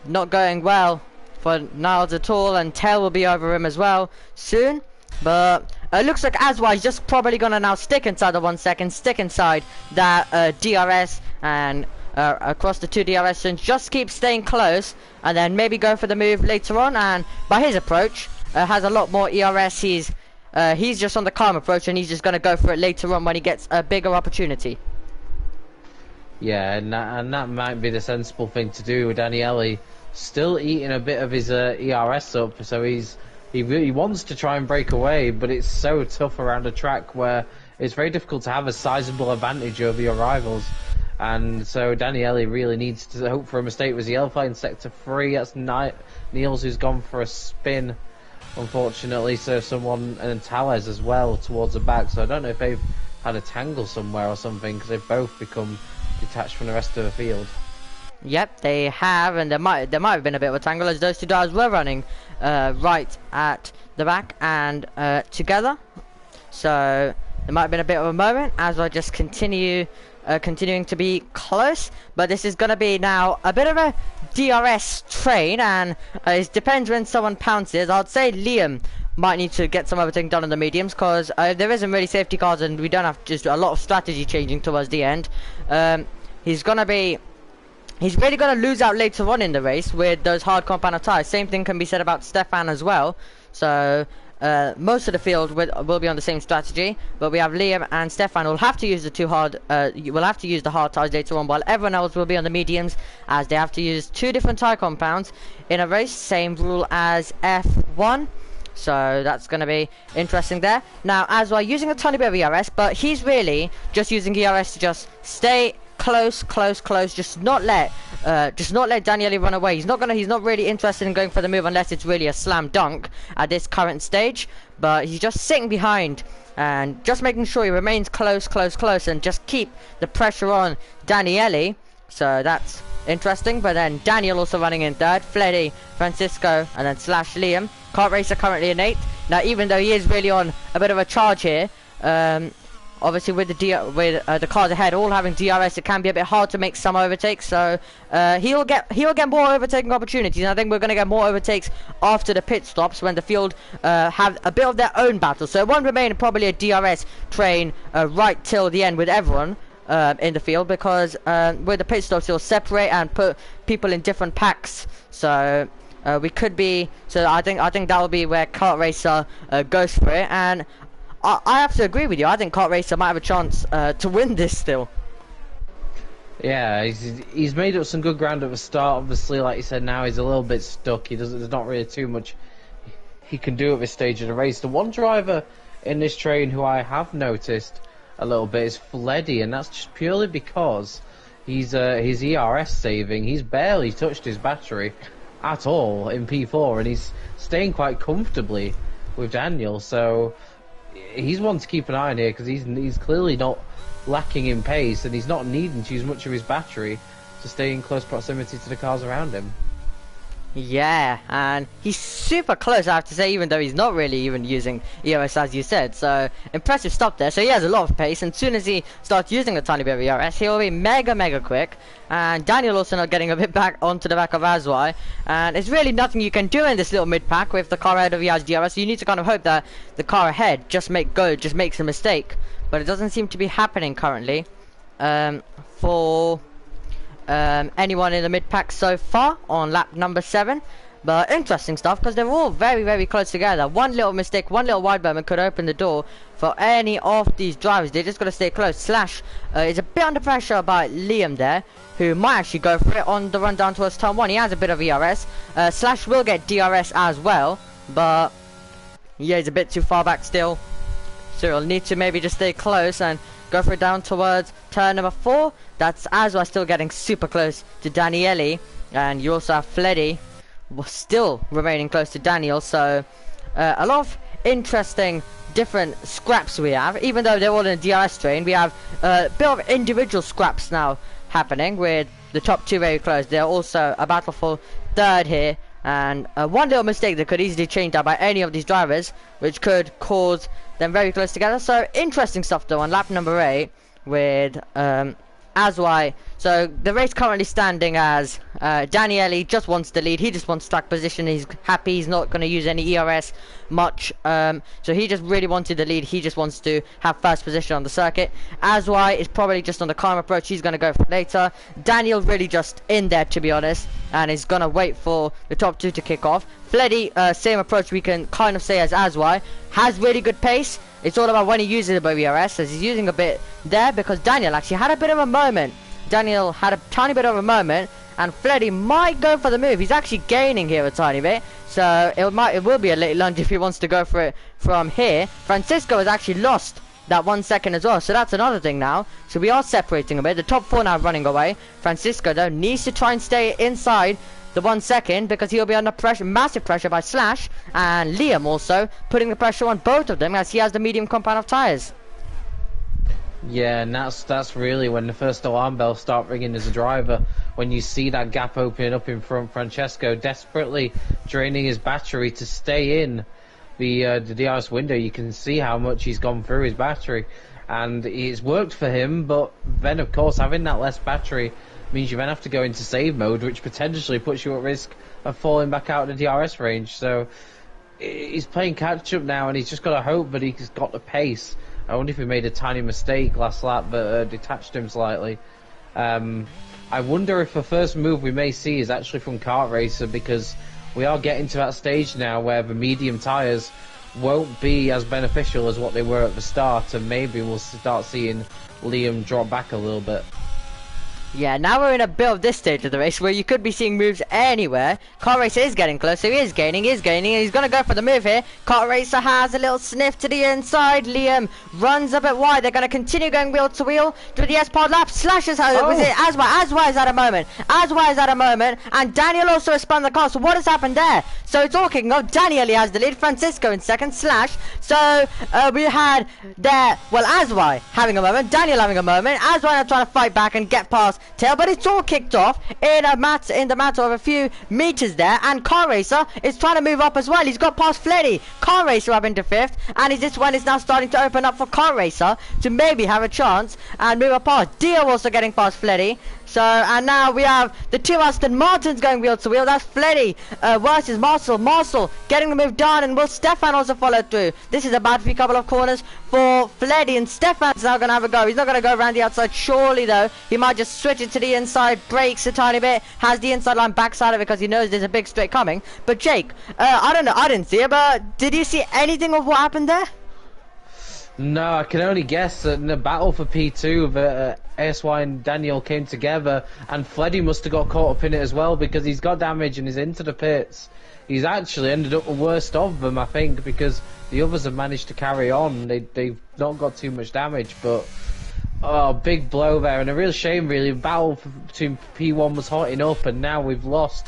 not going well for Niles at all, and Tail will be over him as well soon. But it looks like Aswa is just probably gonna now stick inside the 1 second, stick inside that DRS, and across the two DRS and just keep staying close, and then maybe go for the move later on. And by his approach, has a lot more ERS. He's just on the calm approach, and he's just gonna go for it later on when he gets a bigger opportunity. Yeah, and that might be the sensible thing to do with Daniele. Still eating a bit of his ERS up, so he really wants to try and break away, but it's so tough around a track where it's very difficult to have a sizable advantage over your rivals. And so Daniele really needs to hope for a mistake with the Alpha in sector 3. That's Niels who's gone for a spin, unfortunately. So someone, and Tales as well towards the back. So I don't know if they've had a tangle somewhere or something, because they've both become detached from the rest of the field. Yep, they have, and there might have been a bit of a tangle as those two drivers were running right at the back and together. So there might have been a bit of a moment as I just continuing to be close. But this is going to be now a bit of a DRS train, and it depends when someone pounces. I'd say Liam might need to get some overtaking done on the mediums, because there isn't really safety cars, and we don't have just a lot of strategy changing towards the end. He's really going to lose out later on in the race with those hard compound of tyres. Same thing can be said about Stefan as well. So most of the field will be on the same strategy, but we have Liam and Stefan who will have to use the hard tyres later on, while everyone else will be on the mediums, as they have to use two different tyre compounds in a race. Same rule as F1. So that's going to be interesting there. Now, as well, using a tiny bit of ERS, but he's really just using ERS to just stay close, just not let Daniele run away. He's not really interested in going for the move unless it's really a slam dunk at this current stage, but he's just sitting behind and just making sure he remains close, and just keep the pressure on Daniele. So that's interesting. But then Daniel also running in third, Fleddy, Francisco, and then slash Liam. Kart Racer currently in 8th. Now, even though he is really on a bit of a charge here, obviously with the cars ahead all having DRS, it can be a bit hard to make some overtakes. So he'll get more overtaking opportunities, and I think we're going to get more overtakes after the pit stops when the field have a bit of their own battle. So it won't remain probably a DRS train right till the end with everyone in the field, because with the pit stops you'll separate and put people in different packs. So we could be, so I think that will be where Kart Racer goes for it. And I have to agree with you. I think Kart Racer might have a chance to win this still. Yeah, he's made up some good ground at the start. Obviously, like you said, now he's a little bit stuck. There's not really too much he can do at this stage of the race. The one driver in this train who I have noticed a little bit is Fleddy, and that's just purely because his ERS saving. He's barely touched his battery at all in P4, and he's staying quite comfortably with Daniel. So he's one to keep an eye on here, because he's clearly not lacking in pace, and he's not needing to use much of his battery to stay in close proximity to the cars around him. Yeah, and he's super close, I have to say, even though he's not really even using ERS as you said. So impressive stop there. So he has a lot of pace, and as soon as he starts using a tiny bit of ERS, he'll be mega quick. And Daniel also not getting a bit back onto the back of Aswai, and it's really nothing you can do in this little mid pack with the car ahead of ERS DRS. So you need to kind of hope that the car ahead just makes a mistake, but it doesn't seem to be happening currently for anyone in the mid pack so far on lap number 7. But interesting stuff, because they're all very close together. One little mistake, one little wide moment could open the door for any of these drivers. They just got to stay close. Slash is a bit under pressure by Liam there, who might actually go for it on the run down towards turn 1. He has a bit of ERS. Slash will get DRS as well, but yeah, he's a bit too far back still. So he'll need to maybe just stay close and go for it down towards turn number 4. That's Aswa still getting super close to Daniele. And you also have Fleddy was still remaining close to Daniel. So a lot of interesting different scraps we have. Even though they're all in a DRS train, we have a bit of individual scraps now happening with the top two very close. They're also a battle for third here, and one little mistake that could easily change that by any of these drivers, which could cause them very close together. So interesting stuff though on lap number 8 with Aswai. So the race currently standing as Daniele just wants the lead. He just wants track position. He's happy. He's not going to use any ERS much. So he just really wanted the lead. He just wants to have first position on the circuit. Aswai is probably just on the calm approach. He's going to go for later. Daniel really just in there, to be honest, and is going to wait for the top two to kick off. Fleddy, same approach we can kind of say as Aswai. Has really good pace. It's all about when he uses a bit of ERS, as he's using a bit there, because Daniel actually had a bit of a moment. Daniel had a tiny bit of a moment, and Fleddy might go for the move. He's actually gaining here a tiny bit, so it will be a late lunge if he wants to go for it from here. Francisco has actually lost that 1 second as well, so that's another thing now. So we are separating a bit. The top four now running away. Francisco though needs to try and stay inside the 1 second, because he'll be under pressure, massive pressure by Slash, and Liam also putting the pressure on both of them as he has the medium compound of tyres. Yeah, and that's really when the first alarm bells start ringing as a driver. When you see that gap opening up in front, Francesco desperately draining his battery to stay in the DRS window. You can see how much he's gone through his battery, and it's worked for him. But then, of course, having that less battery means you then have to go into save mode, which potentially puts you at risk of falling back out of the DRS range. So he's playing catch up now, and he's just got to hope that he's got the pace. I wonder if he made a tiny mistake last lap, but detached him slightly. I wonder if the first move we may see is actually from Kart Racer, because we are getting to that stage now where the medium tyres won't be as beneficial as what they were at the start, and maybe we'll start seeing Liam drop back a little bit. Yeah, now we're in a bit of this stage of the race where you could be seeing moves anywhere. Kart Racer is getting close, so he is gaining, and he's going to go for the move here. Kart Racer has a little sniff to the inside. Liam runs a bit wide. They're going to continue going wheel to wheel through the S-Pod lap. Slashes her. Was it Aswai is at a moment. Aswai is at a moment, and Daniel also spun the car. So what has happened there? So it's all kicking off. Daniel has the lead. Francisco in second. Slash. So we had there, well, Aswai having a moment, Daniel having a moment. Aswai now trying to fight back and get past Tail, but it's all kicked off in the matter of a few meters there, and Car Racer is trying to move up as well. He's got past Fleddy. Car Racer up into fifth, and this one is now starting to open up for Car Racer to maybe have a chance and move up past. Dio also getting past Fleddy. So, and now we have the two Aston Martins going wheel to wheel. That's Fleddy versus Marcel. Marcel getting the move done, and will Stefan also follow through? This is a bad few couple of corners for Fleddy, and Stefan's now going to have a go. He's not going to go around the outside, surely though. He might just switch it to the inside, brakes a tiny bit, has the inside line backside of it because he knows there's a big straight coming. But Jake, I don't know, I didn't see it, but did you see anything of what happened there? No, I can only guess that in the battle for P2, that ASY and Daniel came together, and Fleddy must have got caught up in it as well, because he's got damage and is into the pits. He's actually ended up the worst of them, I think, because the others have managed to carry on. They've not got too much damage, but big blow there, and a real shame really. The battle between P1 was hotting up, and now we've lost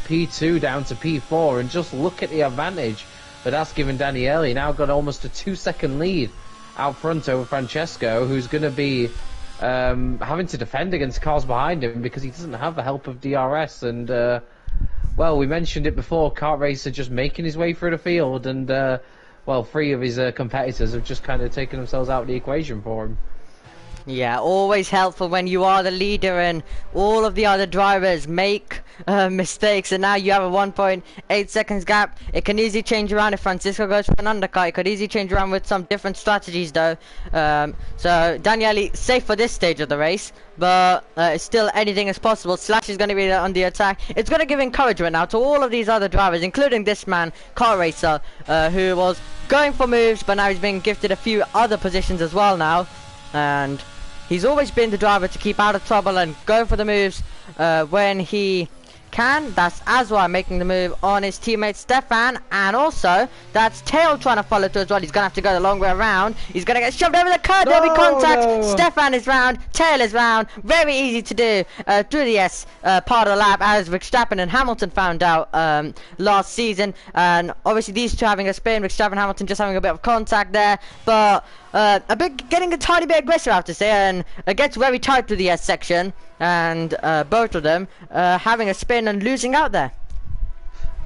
P2 down to P4, and just look at the advantage that that's given Daniele. He now got almost a 2-second lead out front over Francesco, who's going to be having to defend against cars behind him because he doesn't have the help of DRS. And well, we mentioned it before, Kart Racer just making his way through the field, and well, 3 of his competitors have just kind of taken themselves out of the equation for him. Yeah, always helpful when you are the leader and all of the other drivers make mistakes, and now you have a 1.8 seconds gap. It can easily change around if Francisco goes for an undercut. It could easily change around with some different strategies though. So Daniele safe for this stage of the race, but still anything is possible. Slash is going to be on the attack. It's going to give encouragement now to all of these other drivers, including this man, Car Racer, who was going for moves, but now he's being gifted a few other positions as well now. And he's always been the driver to keep out of trouble and go for the moves when he can. That's Azwa making the move on his teammate Stefan, and also that's Tail trying to follow through as well. He's gonna have to go the long way around. He's gonna get shoved over the curb. There'll be contact. No. Stefan is round. Tail is round. Very easy to do through the S part of the lap, as Verstappen and Hamilton found out last season. And obviously these two having a spin, Verstappen and Hamilton just having a bit of contact there, but getting a tiny bit aggressive, I have to say, and it gets very tight through the S section, and both of them having a spin and losing out there.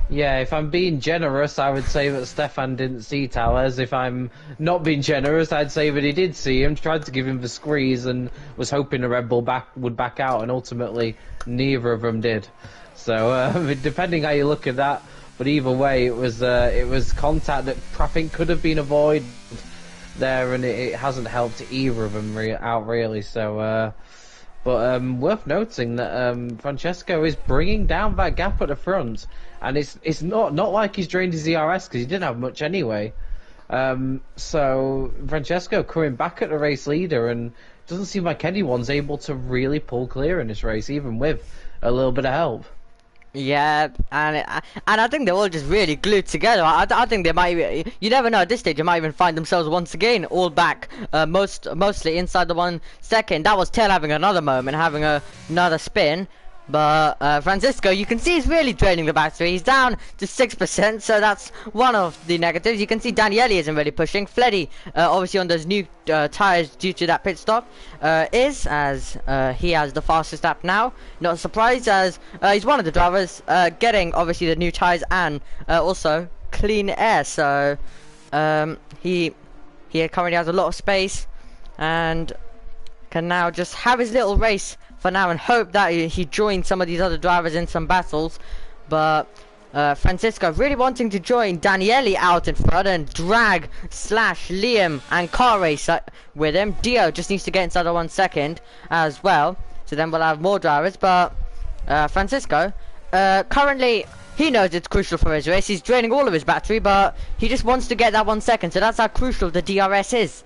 Yeah, if I'm being generous, I would say that Stefan didn't see Towers. If I'm not being generous, I'd say that he did see him, tried to give him the squeeze, and was hoping the Red Bull would back out, and ultimately neither of them did. So, depending how you look at that, but either way, it was contact that I think could have been avoided there, and it hasn't helped either of them out really. So, but worth noting that Francesco is bringing down that gap at the front, and it's not like he's drained his ERS because he didn't have much anyway. So Francesco coming back at the race leader, and it doesn't seem like anyone's able to really pull clear in this race, even with a little bit of help. Yeah, and I think they're all just really glued together. I think they might. You never know. At this stage, they might even find themselves once again all back, mostly inside the 1 second. That was Tail having another moment, having another spin. But Francisco, you can see he's really draining the battery. He's down to 6%, so that's one of the negatives. You can see Daniele isn't really pushing. Fleddy, obviously on those new tyres due to that pit stop, as he has the fastest lap now. Not surprised, as he's one of the drivers getting obviously the new tyres and also clean air. So he currently has a lot of space and can now just have his little race for now and hope that he joins some of these other drivers in some battles. But Francisco really wanting to join Daniele out in front and drag Liam and car race with him. Dio just needs to get inside the 1 second as well, so then we'll have more drivers. But Francisco currently, he knows it's crucial for his race. He's draining all of his battery, but he just wants to get that 1 second, so that's how crucial the DRS is.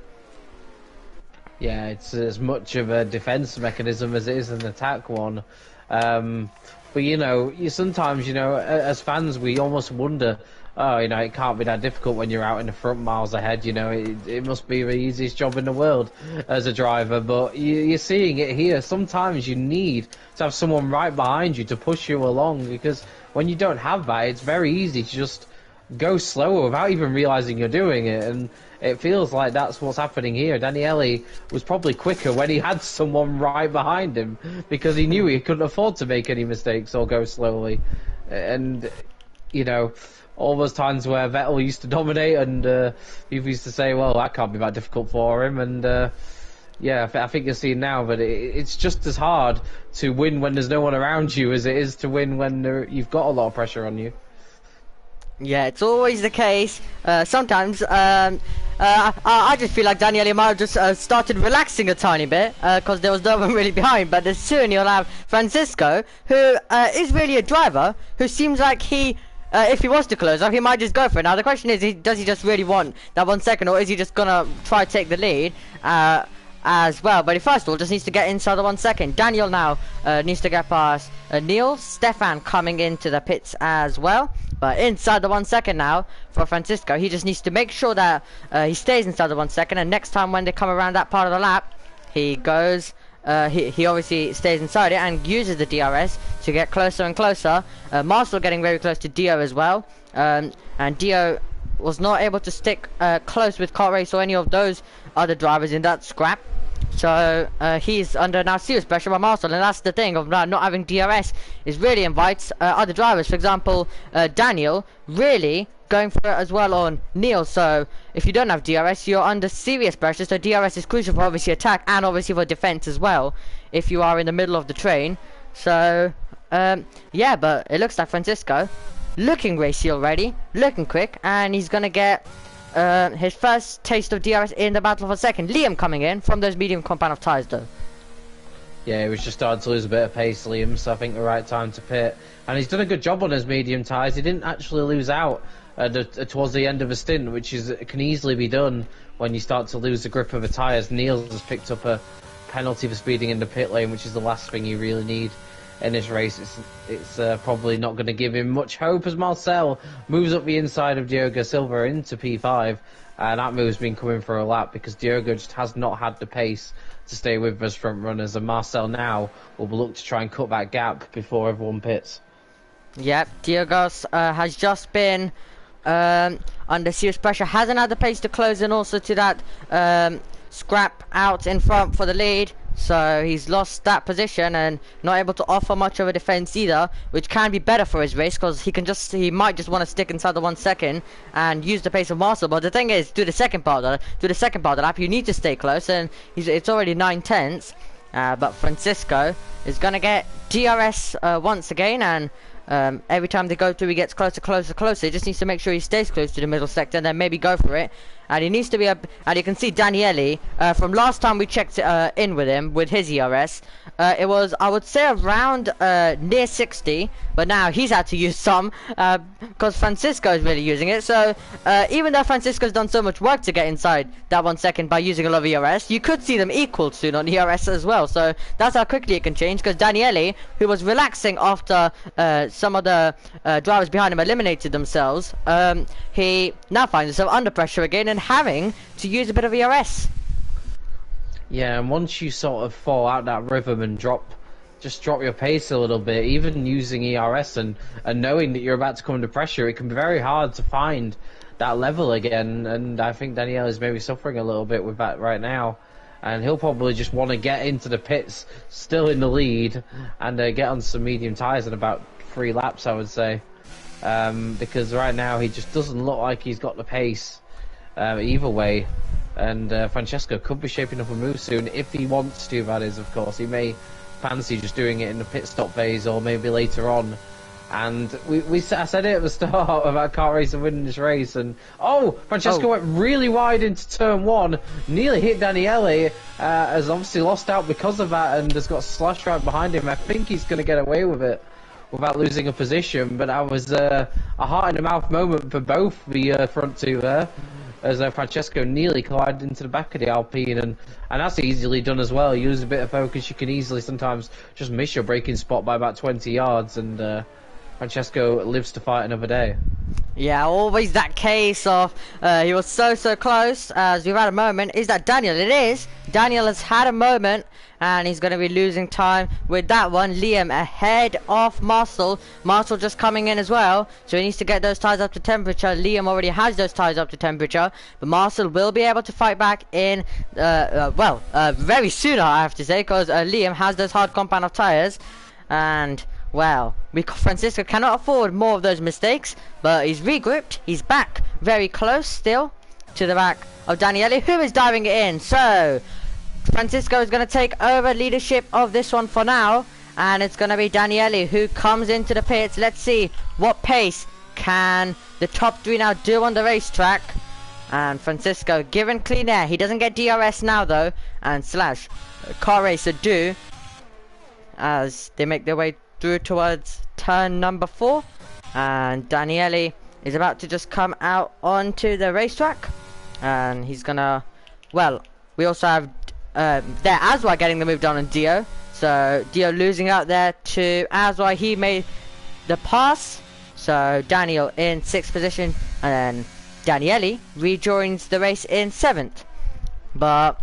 Yeah, it's as much of a defense mechanism as it is an attack one. But sometimes, as fans, we almost wonder, it can't be that difficult when you're out in the front miles ahead. It must be the easiest job in the world as a driver. But you're seeing it here. Sometimes you need to have someone right behind you to push you along, because when you don't have that, it's very easy to just go slower without even realizing you're doing it. And it feels like that's what's happening here. Daniele was probably quicker when he had someone right behind him, because he knew he couldn't afford to make any mistakes or go slowly. And all those times where Vettel used to dominate, and people used to say, well, that can't be that difficult for him. And I think you're seeing now that it's just as hard to win when there's no one around you as it is to win when you've got a lot of pressure on you. Yeah, it's always the case. Sometimes I just feel like Daniele might have just started relaxing a tiny bit because there was no one really behind. But as soon you'll have Francisco, who is really a driver, who seems like he, if he was to close up, he might just go for it. Now the question is, does he just really want that 1 second, or is he just gonna try to take the lead as well? But he first of all just needs to get inside the 1 second. Daniel now needs to get past Neil. Stefan coming into the pits as well. But inside the 1 second now for Francisco, he just needs to make sure that he stays inside the 1 second, and next time when they come around that part of the lap, he goes, he obviously stays inside it and uses the DRS to get closer and closer. Marcel getting very close to Dio as well, and Dio was not able to stick close with Kart Race or any of those other drivers in that scrap. So he's under now serious pressure by Marcel, and that's the thing of not having DRS, is really invites other drivers. For example, Daniel really going for it as well on Neil. So if you don't have DRS, you're under serious pressure. So DRS is crucial for obviously attack and obviously for defense as well, if you are in the middle of the train. So yeah, but it looks like Francisco looking racy already, looking quick, and he's gonna get his first taste of DRS in the battle for second. Liam coming in from those medium compound of tyres though. Yeah, he was just starting to lose a bit of pace, Liam, so I think the right time to pit. And he's done a good job on his medium tyres. He didn't actually lose out towards the end of a stint, which can easily be done when you start to lose the grip of the tyres. Niels has picked up a penalty for speeding in the pit lane, which is the last thing you really need in this race, it's probably not going to give him much hope as Marcel moves up the inside of Diogo Silva into P5. That move's been coming for a lap because Diogo just has not had the pace to stay with us front runners, and Marcel now will look to try and cut that gap before everyone pits. Yep, Diogo has just been under serious pressure, hasn't had the pace to close, and also to that scrap out in front for the lead. So he's lost that position and not able to offer much of a defense either, which can be better for his race because he might just want to stick inside the 1 second and use the pace of Marcel. But the thing is, do the second part of the lap, you need to stay close, and it's already 9/10. But Francisco is gonna get DRS once again, and every time they go through, he gets closer. He just needs to make sure he stays close to the middle sector and then maybe go for it. And he needs to be and you can see Daniele, from last time we checked in with him, with his ERS, it was, I would say, around near 60, but now he's had to use some, because Francisco is really using it. So, even though Francisco's done so much work to get inside that 1 second by using a lot of ERS, you could see them equal soon on ERS as well. So, that's how quickly it can change, because Daniele, who was relaxing after some of the drivers behind him eliminated themselves, he now finds himself under pressure again and having to use a bit of ERS. Yeah, and once you sort of fall out that rhythm and drop your pace a little bit, even using ERS and knowing that you're about to come under pressure, it can be very hard to find that level again. And I think Daniele is maybe suffering a little bit with that right now. And he'll probably just want to get into the pits, still in the lead, and get on some medium tyres in about 3 laps, I would say. Because right now he just doesn't look like he's got the pace either way. And Francesco could be shaping up a move soon if he wants to, that is, of course. He may fancy just doing it in the pit stop phase or maybe later on. And I said it at the start about kart racer winning this race, and Francesco went really wide into turn 1, nearly hit Daniele, has obviously lost out because of that and has got slashed right behind him. I think he's going to get away with it without losing a position, but that was a heart in the mouth moment for both the front two there, as Francesco nearly collided into the back of the Alpine, and that's easily done as well. You lose a bit of focus, you can easily sometimes just miss your braking spot by about 20 yards, and Francesco lives to fight another day. Yeah, always that case of he was so close. As we've had a moment, is that Daniel? It is. Daniel has had a moment, and he's going to be losing time with that one. Liam ahead of Marcel. Marcel just coming in as well, so he needs to get those tyres up to temperature. Liam already has those tyres up to temperature, but Marcel will be able to fight back in, very soon, I have to say, because Liam has those hard compound of tyres, and well, Francisco cannot afford more of those mistakes, but he's regrouped. He's back very close still to the back of Daniele, who is diving it in. So Francisco is going to take over leadership of this one for now, and it's going to be Daniele who comes into the pits. Let's see what pace can the top 3 now do on the racetrack. And Francisco given clean air. He doesn't get DRS now though, and Slash Car Racer do, as they make their way through towards turn number 4, and Daniele is about to just come out onto the racetrack, and he's gonna, well, we also have there Aswa getting the move done on Dio, so Dio losing out there to Aswa. He made the pass, so Daniel in 6th position, and then Daniele rejoins the race in 7th. But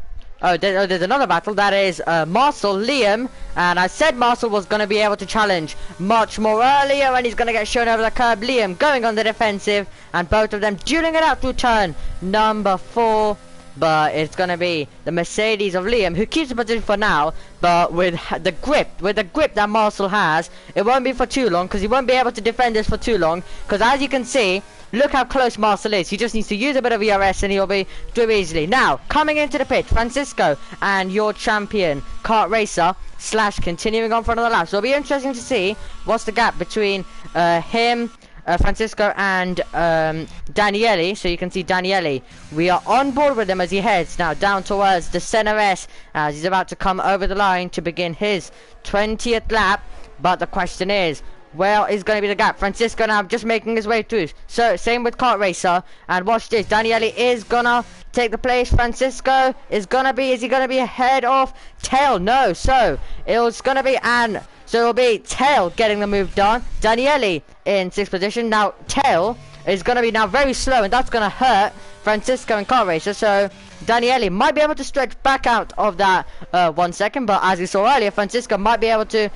there's another battle. That is Marcel, Liam, and I said Marcel was going to be able to challenge much more earlier, and he's going to get shown over the curb. Liam going on the defensive, and both of them dueling it out through turn number 4. But it's going to be the Mercedes of Liam who keeps the position for now, but with the grip that Marcel has, it won't be for too long, because he won't be able to defend this for too long, because as you can see, look how close Marcel is. He just needs to use a bit of ERS and he'll be through easily. Now, coming into the pit, Francisco and your champion, kart racer, Slash, continuing on for another lap. So it'll be interesting to see what's the gap between him, Francisco, and Daniele. So you can see Daniele, we are on board with him as he heads now down towards the center S, as he's about to come over the line to begin his 20th lap. But the question is, where is going to be the gap? Francisco now just making his way through. So same with kart racer, and watch this, Daniele is gonna take the place. Francisco is he gonna be ahead of Tail? No, so it was gonna be, and So it'll be Tail getting the move done. Daniele in 6th position. Now Tail is going to be now very slow, and that's going to hurt Francisco and Kart Racer. So Daniele might be able to stretch back out of that 1 second, but as you saw earlier, Francisco might be able to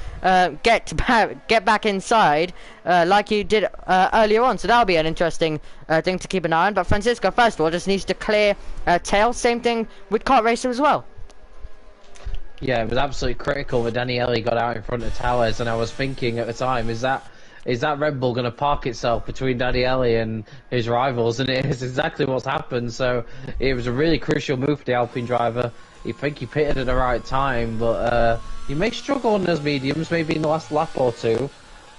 get back inside like he did earlier on. So that'll be an interesting thing to keep an eye on. But Francisco, first of all, just needs to clear Tail. Same thing with Kart Racer as well. Yeah, it was absolutely critical that Daniele got out in front of Towers, and I was thinking at the time, is that Red Bull going to park itself between Daniele and his rivals? And it is exactly what's happened. So it was a really crucial move for the Alpine driver. You think he pitted at the right time, but he may struggle on those mediums, maybe in the last lap or two.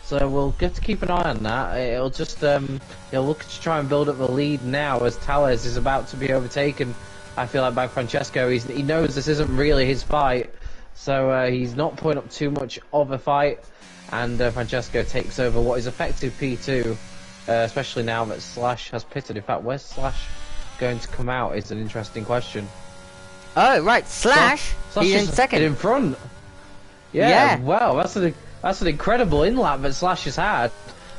So we'll get to keep an eye on that. It'll just he'll look to try and build up the lead now as Tales is about to be overtaken. I feel like by Francesco, he knows this isn't really his fight, so he's not putting up too much of a fight, and Francesco takes over what is effective P2, especially now that Slash has pitted. In fact, where's Slash going to come out is an interesting question. Oh, right, Slash he's in second. In front. Yeah, wow, that's an incredible in-lap that Slash has had.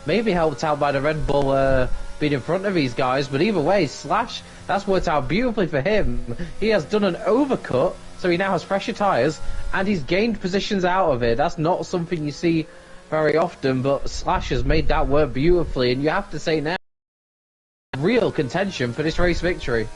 Maybe helped out by the Red Bull being in front of these guys, but either way, Slash, that's worked out beautifully for him. He has done an overcut, so he now has fresher tyres, and he's gained positions out of it. That's not something you see very often, but Slash has made that work beautifully, and you have to say now, real contention for this race victory.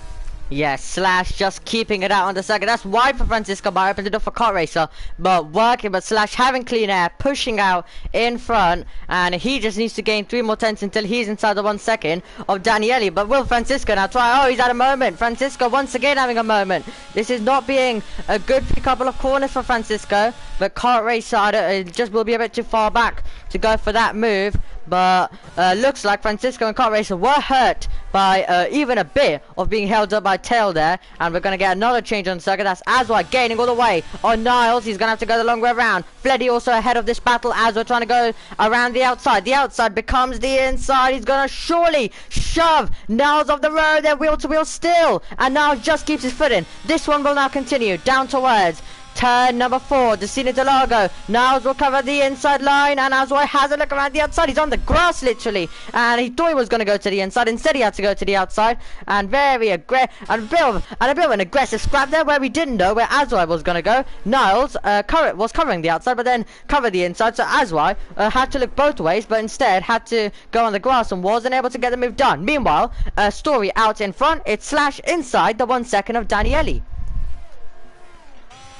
Yeah, Slash just keeping it out on the second. That's wide for Francisco, but opened it up for Kart Racer. But working, but Slash having clean air, pushing out in front, and he just needs to gain 3 more tenths until he's inside the 1 second of Daniele. But will Francisco now try? Oh, he's at a moment. Francisco once again having a moment. This is not being a good couple of corners for Francisco, but Kart Racer just will be a bit too far back to go for that move. But looks like Francisco and Kart Racer were hurt by even a bit of being held up by Tail there, and we're going to get another change on the circuit. That's Aswai gaining all the way on Niles. He's going to have to go the long way around. Fleddy also ahead of this battle as we're trying to go around the outside. The outside becomes the inside. He's going to surely shove Niles off the road. They're wheel to wheel still, and Niles just keeps his foot in. This one will now continue down towards turn number 4, Decina de Largo. Niles will cover the inside line, and Aswai has a look around the outside. He's on the grass literally, and he thought he was going to go to the inside. Instead, he had to go to the outside, and very aggressive, and a bit of an aggressive scrap there where we didn't know where Aswai was going to go. Niles was covering the outside, but then covered the inside, so Aswai had to look both ways, but instead had to go on the grass and wasn't able to get the move done. Meanwhile, Story out in front. It's Slash inside the 1 second of Daniele.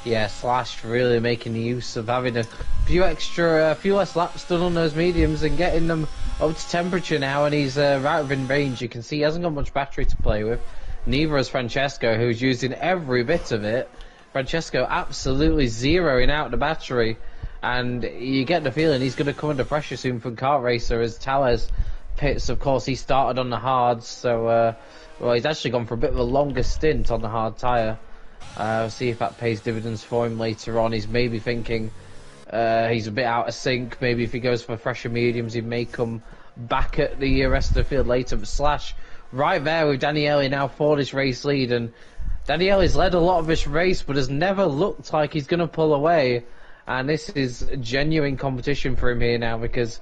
Yeah, Slash really making use of having a few less laps done on those mediums and getting them up to temperature now, and he's right within range. You can see he hasn't got much battery to play with. Neither has Francesco, who's using every bit of it. Francesco absolutely zeroing out the battery, and you get the feeling he's going to come under pressure soon from Kart Racer as Tales pits. Of course, he started on the hards, so well, he's actually gone for a bit of a longer stint on the hard tyre. See if that pays dividends for him later on. He's maybe thinking he's a bit out of sync. Maybe if he goes for fresher mediums, he may come back at the rest of the field later. But Slash right there with Daniele now for this race lead. And Daniele's led a lot of this race, but has never looked like he's going to pull away. And this is genuine competition for him here now, because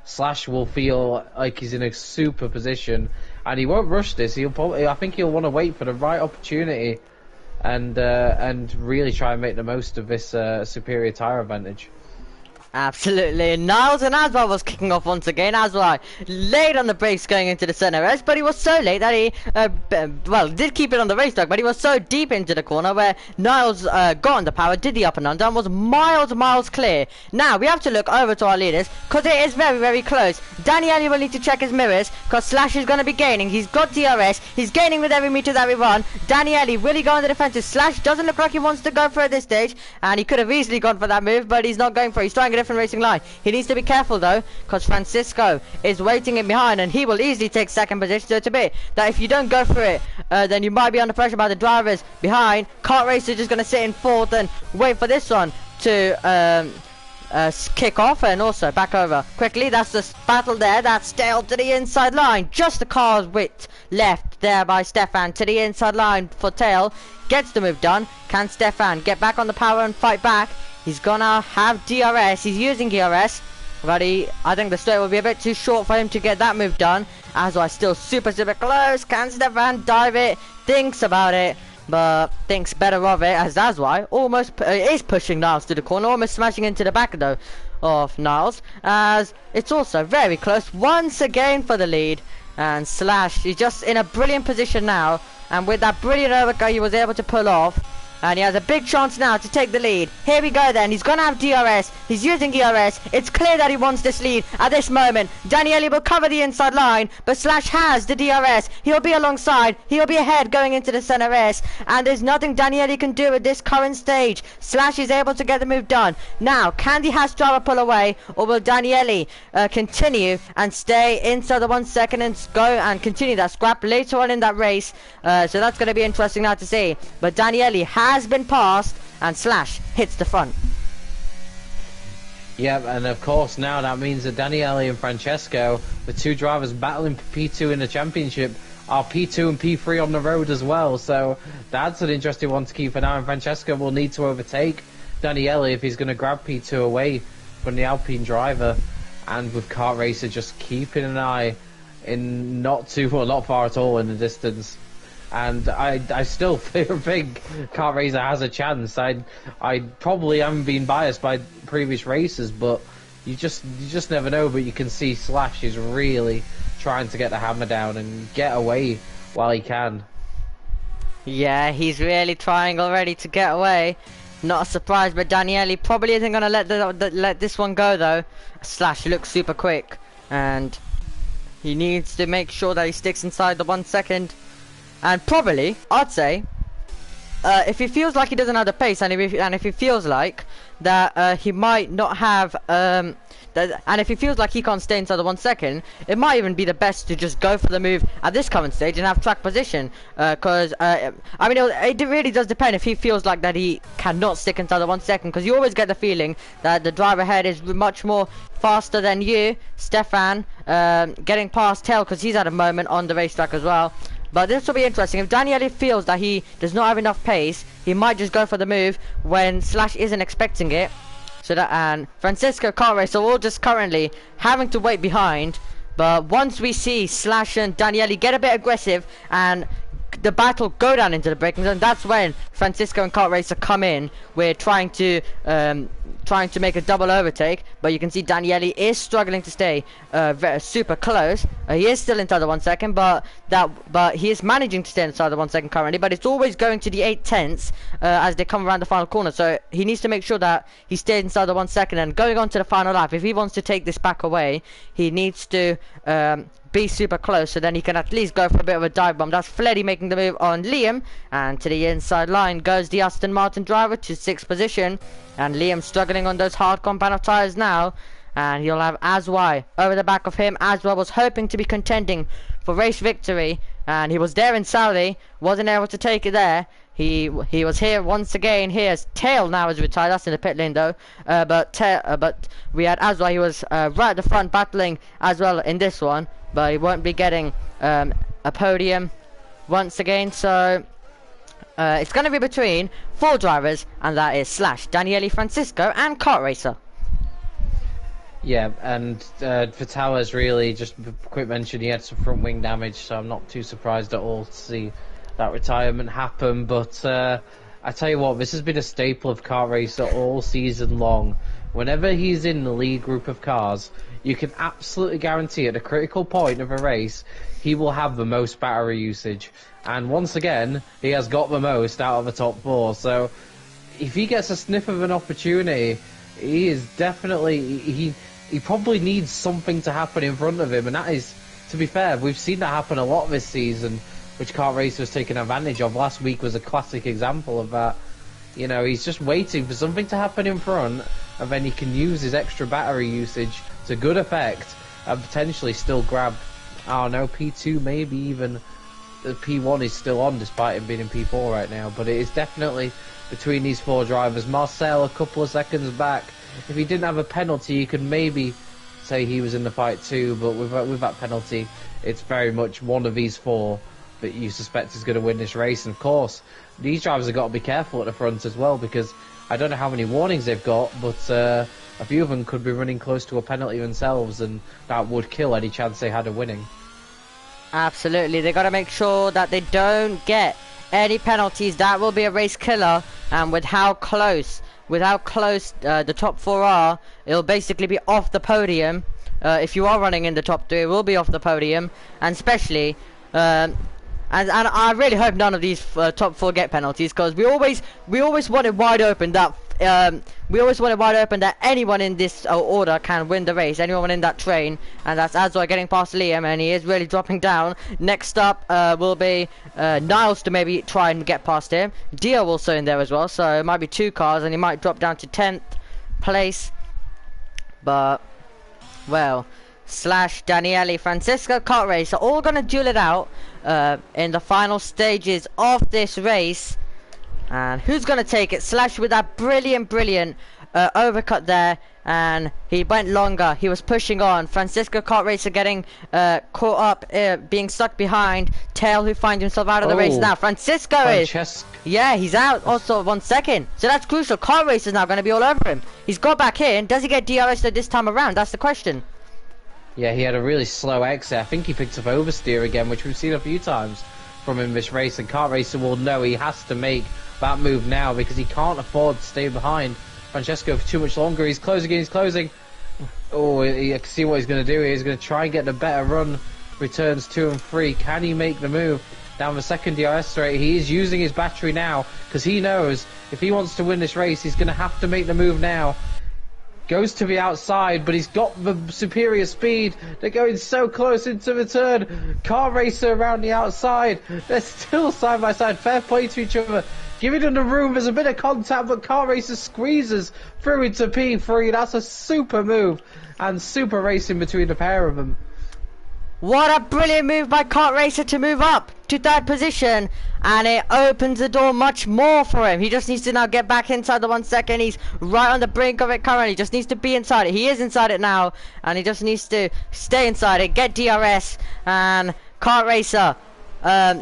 Slash will feel like he's in a super position. And he won't rush this. I think he'll want to wait for the right opportunity and really try and make the most of this superior tyre advantage. Absolutely. Niles and Aswai was kicking off once again. Aswai late on the brakes going into the center race, but he was so late that he did keep it on the racetrack, but he was so deep into the corner where Niles got on the power, did the up and under, and was miles clear. Now we have to look over to our leaders, because it is very close. Daniele will need to check his mirrors, because Slash is going to be gaining. He's got DRS, he's gaining with every meter that we run. Daniele, will he go on the defensive? Slash doesn't look like he wants to go for it at this stage, and he could have easily gone for that move, but he's not going for it. He's trying a different racing line. He needs to be careful though, because Francisco is waiting in behind, and he will easily take second position. So to be that if you don't go for it, then you might be under pressure by the drivers behind. Kart Racer just going to sit in 4th and wait for this one to kick off and also back over quickly. That's the battle there. That's Dale to the inside line, just the car's width left there by Stefan to the inside line for Tail. Gets the move done. Can Stefan get back on the power and fight back? He's gonna have DRS. He's using DRS. But I think the straight will be a bit too short for him to get that move done. Azwai still super close. Can Stefan dive it? Thinks about it, but thinks better of it as Azwai almost is pushing Niles to the corner, almost smashing into the back though of Niles, as it's also very close once again for the lead. And Slash is just in a brilliant position now, and with that brilliant overcut he was able to pull off. And he has a big chance now to take the lead. Here we go then. He's going to have DRS. He's using DRS. It's clear that he wants this lead at this moment. Daniele will cover the inside line, but Slash has the DRS. He'll be alongside. He'll be ahead going into the center S. And there's nothing Daniele can do at this current stage. Slash is able to get the move done. Now, can the Haas driver pull away, or will Daniele continue and stay inside the 1 second and go and continue that scrap later on in that race? So that's going to be interesting now to see. But Daniele has been passed, and Slash hits the front. Yep, and of course now that means that Daniele and Francesco, the two drivers battling for P2 in the championship, are P2 and P3 on the road as well. So that's an interesting one to keep an eye on. Francesco will need to overtake Daniele if he's going to grab P2 away from the Alpine driver. And with Kart Racer just keeping an eye in not far at all in the distance. And I still think Kart Racer has a chance. I probably am being biased by previous races, but you just never know. But you can see Slash is really trying to get the hammer down and get away while he can. Yeah, he's really trying already to get away. Not a surprise, but Daniele probably isn't going to let this one go though. Slash looks super quick, and he needs to make sure that he sticks inside the 1 second. And probably, I'd say, if he feels like he doesn't have the pace, and if he feels like that he might not have, and if he feels like he can't stay inside the 1 second, it might even be the best to just go for the move at this current stage and have track position. Because I mean, it really does depend if he feels like that he cannot stick inside the 1 second, because you always get the feeling that the driver ahead is much more faster than you, Stefan, getting past Tail because he's at a moment on the racetrack as well. But this will be interesting. If Daniele feels that he does not have enough pace, he might just go for the move when Slash isn't expecting it. So that, and Francisco Kart Racer all just currently having to wait behind. But once we see Slash and Daniele get a bit aggressive and the battle go down into the braking zone, that's when Francisco and Kart Racer come in. We're trying to make a double overtake, but you can see Daniele is struggling to stay super close. He is still inside the 1 second, but he is managing to stay inside the 1 second currently. But it's always going to the 8/10 as they come around the final corner. So he needs to make sure that he stays inside the 1 second. And going on to the final lap, if he wants to take this back away, he needs to be super close, so then he can at least go for a bit of a dive bomb. That's Fleddy making the move on Liam, and to the inside line goes the Aston Martin driver to 6th position, and Liam struggling on those hard compound of tyres now, and he'll have Azwai over the back of him. Azwai was hoping to be contending for race victory, and he was there in Saudi, wasn't able to take it there. He was here once again. Here's Tail now is retired. That's in the pit lane though. But we had Azwai. He was right at the front battling as well in this one, but he won't be getting a podium once again. So it's going to be between 4 drivers, and that is Slash, Daniele, Francisco, and Kart Racer. Yeah, and Vitalis really, just a quick mention, he had some front wing damage, so I'm not too surprised at all to see that retirement happen. But I tell you what, this has been a staple of Kart Racer all season long. Whenever he's in the lead group of cars, you can absolutely guarantee at a critical point of a race, he will have the most battery usage. And once again, he has got the most out of the top 4. So if he gets a sniff of an opportunity, he is definitely, he probably needs something to happen in front of him. And that is, to be fair, we've seen that happen a lot this season, which Kart Racer has taken advantage of. Last week was a classic example of that. You know, he's just waiting for something to happen in front, and then he can use his extra battery usage to good effect and potentially still grab, I don't know, P2, maybe even the P1 is still on despite him being in P4 right now. But it is definitely between these 4 drivers. Marcel a couple of seconds back. If he didn't have a penalty, you could maybe say he was in the fight too, but with that penalty, it's very much one of these 4 that you suspect is going to win this race. And of course, these drivers have got to be careful at the front as well, because I don't know how many warnings they've got, but a few of them could be running close to a penalty themselves, and that would kill any chance they had of winning. Absolutely, they got to make sure that they don't get any penalties. That will be a race killer, and with how close the top 4 are, it'll basically be off the podium. If you are running in the top 3, it will be off the podium, and especially and I really hope none of these top 4 get penalties, because we always want it wide open that anyone in this order can win the race, anyone in that train, and that's Azor getting past Liam, and he is really dropping down. Next up will be Niles to maybe try and get past him. Dio also in there as well, so it might be 2 cars, and he might drop down to 10th place. But well, Slash, Daniele, Francisco, Kart Race are all gonna duel it out in the final stages of this race. And who's gonna take it? Slash with that brilliant overcut there, and he went longer. He was pushing on. Francisco Kart Racer getting caught up, being stuck behind. Tail, who finds himself out of the race now. Francisco is, yeah, he's out also 1 second. So that's crucial. Kart Racer is now going to be all over him. He's got back in. Does he get DRS this time around? That's the question. Yeah, he had a really slow exit. I think he picked up oversteer again, which we've seen a few times from him this race. And Kart Racer will know he has to make that move now, because he can't afford to stay behind Francesco for too much longer. He's closing in, he's closing. Oh, I can see what he's going to do here. He's going to try and get a better run. Returns 2 and 3. Can he make the move down the second DRS rate? He is using his battery now, because he knows if he wants to win this race, he's going to have to make the move now. Goes to the outside, but he's got the superior speed. They're going so close into the turn. Kart Racer around the outside. They're still side by side. Fair play to each other. Giving them the room. There's a bit of contact, but Kart Racer squeezes through into P3. That's a super move and super racing between the pair of them. What a brilliant move by Kart Racer to move up to 3rd position, and it opens the door much more for him. He just needs to now get back inside the 1 second. He's right on the brink of it currently. Just needs to be inside it. He is inside it now, and he just needs to stay inside it, get DRS, and Kart Racer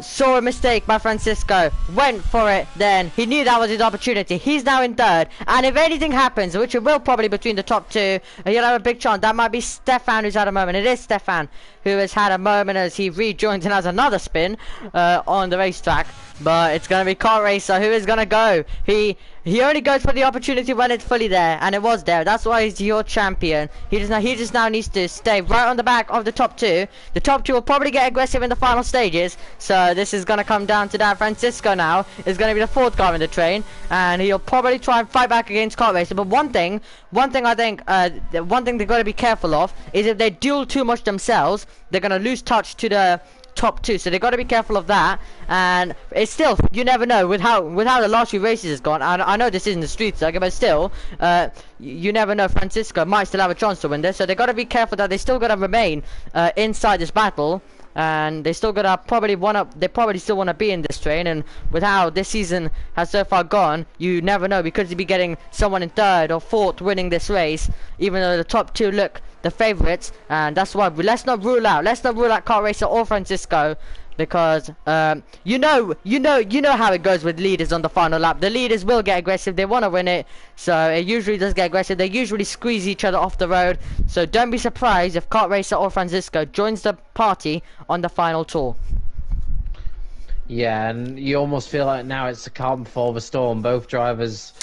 saw a mistake by Francisco, went for it then. He knew that was his opportunity. He's now in 3rd, and if anything happens, which it will probably between the top 2, he'll have a big chance. That might be Stefan who's had a moment. It is Stefan who has had a moment as he rejoins and has another spin on the racetrack. But it's going to be Kart Racer who is going to go. He only goes for the opportunity when it's fully there, and it was there. That's why he's your champion. He just now needs to stay right on the back of the top 2. The top 2 will probably get aggressive in the final stages, so this is going to come down to that. Francisco now is going to be the 4th car in the train, and he'll probably try and fight back against Kart Racer. But one thing I think they've got to be careful of is if they duel too much themselves, they're going to lose touch to the top 2, so they got to be careful of that. And it's still, you never know with how the last few races has gone. I know this isn't the street circuit, but still, you never know. Francisco might still have a chance to win this, so they got to be careful that they still got to remain inside this battle, and they still gotta they probably still want to be in this train. And with how this season has so far gone, you never know, because you'd be getting someone in 3rd or 4th winning this race, even though the top 2 look the favorites. And that's why let's not rule out Kart Racer or Francisco, because you know how it goes with leaders on the final lap. The leaders will get aggressive. They want to win it, so it usually does get aggressive. They usually squeeze each other off the road, so don't be surprised if Kart Racer or Francisco joins the party on the final tour. Yeah, and you almost feel like now it's a calm before the storm. Both drivers,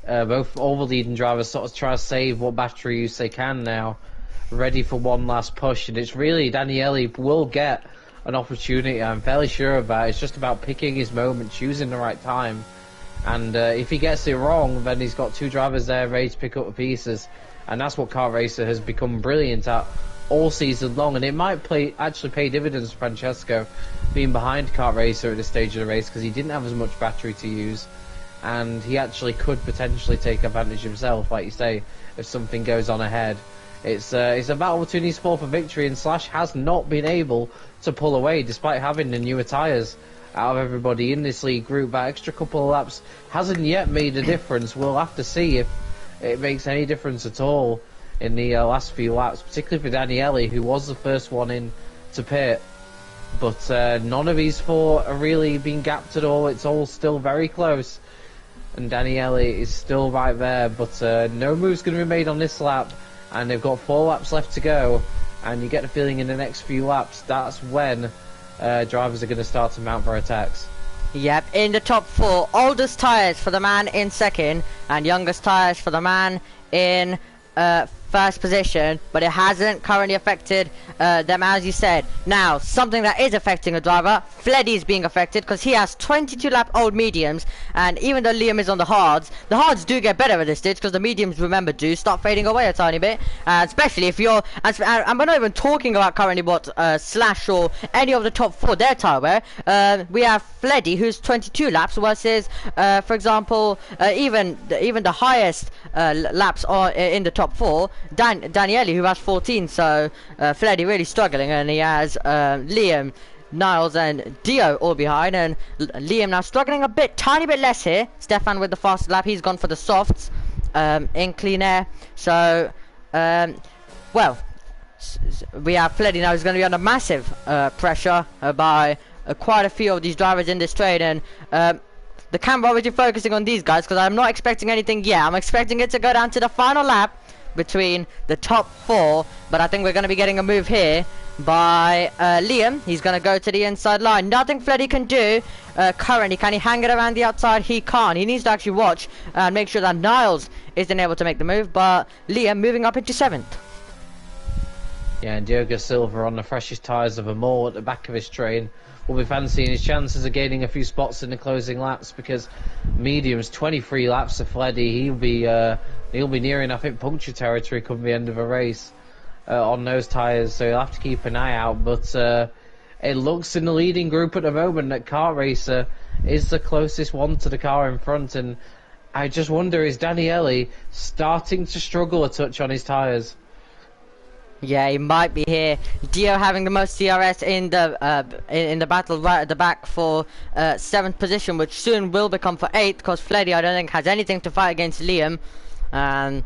all the leading drivers sort of try to save what battery use they can now, ready for one last push. And it's really, Daniele will get an opportunity, I'm fairly sure of that. It's just about picking his moment, choosing the right time. And if he gets it wrong, then he's got 2 drivers there ready to pick up the pieces. And that's what Kart Racer has become brilliant at all season long. And it might actually pay dividends for Francesco being behind Kart Racer at this stage of the race, because he didn't have as much battery to use. And he actually could potentially take advantage himself, like you say, if something goes on ahead. It's a battle between these 4 for victory, and Slash has not been able to pull away despite having the newer tyres out of everybody in this league group. That extra couple of laps hasn't yet made a difference. We'll have to see if it makes any difference at all in the last few laps, particularly for Daniele, who was the first one in to pit. But none of these 4 are really being gapped at all. It's all still very close. and Daniele is still right there, but no move's going to be made on this lap, and they've got 4 laps left to go, and you get the feeling in the next few laps, that's when drivers are going to start to mount for attacks. Yep, in the top 4, oldest tyres for the man in second, and youngest tyres for the man in first position, but it hasn't currently affected them, as you said. Now, something that is affecting a driver, Fleddy is being affected because he has 22 lap old mediums, and even though Liam is on the hards do get better at this stage because the mediums, remember, do start fading away a tiny bit, especially if you're, and we're not even talking about currently what Slash or any of the top 4 their tyre wear. We have Fleddy, who's 22 laps versus for example even the highest laps are in the top 4, Daniele, who has 14, so Fleddy really struggling, and he has Liam, Niles and Dio all behind, and Liam now struggling a bit, tiny bit less here. Stefan with the fast lap, he's gone for the softs in clean air, so well, we have Fleddy now, who's going to be under massive pressure by quite a few of these drivers in this trade, and the camera obviously focusing on these guys because I'm not expecting anything yet. I'm expecting it to go down to the final lap between the top 4, but I think we're going to be getting a move here by Liam. He's going to go to the inside line. Nothing Fleddy can do currently. Can he hang it around the outside? He can't. He needs to actually watch and make sure that Niles isn't able to make the move, but Liam moving up into 7th. Yeah, and Diogo Silva on the freshest tyres of them all at the back of his train will be fancying his chances of gaining a few spots in the closing laps, because mediums 23 laps to Fleddy, he'll be nearing, I think, puncture territory come the end of a race on those tyres, so you'll have to keep an eye out. But it looks in the leading group at the moment that Kart Racer is the closest one to the car in front, and I just wonder, is Daniele starting to struggle a touch on his tyres? Yeah, he might be here. Dio having the most CRS in the battle right at the back for 7th position, which soon will become for 8th, because Fleddy, I don't think, has anything to fight against Liam. And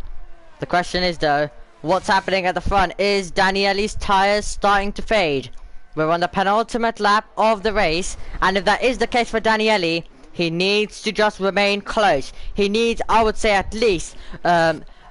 the question is, though, what's happening at the front? Is Daniele's tyres starting to fade? We're on the penultimate lap of the race, and if that is the case for Daniele, he needs to just remain close. He needs, I would say, at least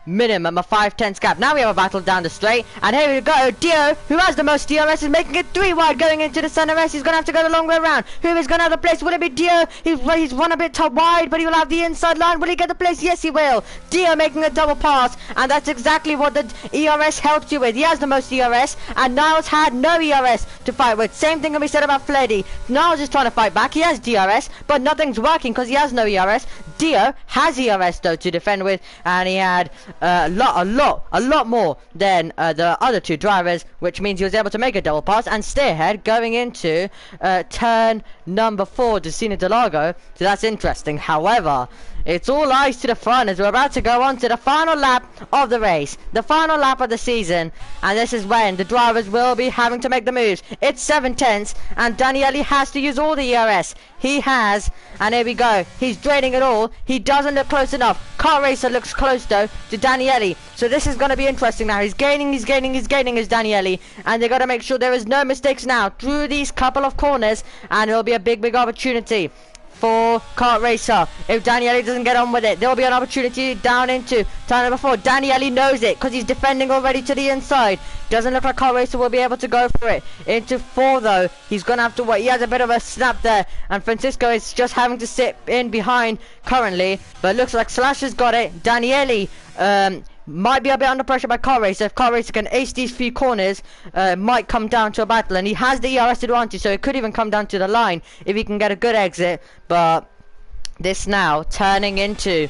minimum a 5/10 gap. Now we have a battle down the straight, and here we go. Dio, who has the most DRS, is making it 3 wide going into the center race. He's gonna have to go the long way around. Who is gonna have the place? Will it be Dio? He's run a bit top wide, but he will have the inside line. Will he get the place? Yes, he will. Dio making a double pass, and that's exactly what the ERS helped you with. He has the most ERS, and Niles had no ERS to fight with. Same thing can be said about Fleddy. Niles is trying to fight back. He has DRS, but nothing's working because he has no ERS. Dio has ERS though to defend with, and he had a lot more than the other 2 drivers, which means he was able to make a double pass and stay ahead going into turn number 4 to Cena Delago. So that's interesting. However, it's all eyes to the front as we're about to go on to the final lap of the race, the final lap of the season, and this is when the drivers will be having to make the moves. It's 7/10, and Daniele has to use all the ERS. He has, and here we go. He's draining it all. He doesn't look close enough. Kart Racer looks close though to Daniele, so this is going to be interesting now. He's gaining as Daniele, and they got to make sure there is no mistakes now through these couple of corners, and it'll be a big opportunity for Kart Racer. If Daniele doesn't get on with it, there'll be an opportunity down into turn number 4. Daniele knows it because he's defending already to the inside. Doesn't look like Kart Racer will be able to go for it. Into 4 though, he's gonna have to wait. He has a bit of a snap there, and Francisco is just having to sit in behind currently, but it looks like Slash has got it. Daniele might be a bit under pressure by Kart Racer. If Kart Racer can ace these few corners, might come down to a battle, and he has the ERS advantage, so it could even come down to the line if he can get a good exit. But this now turning into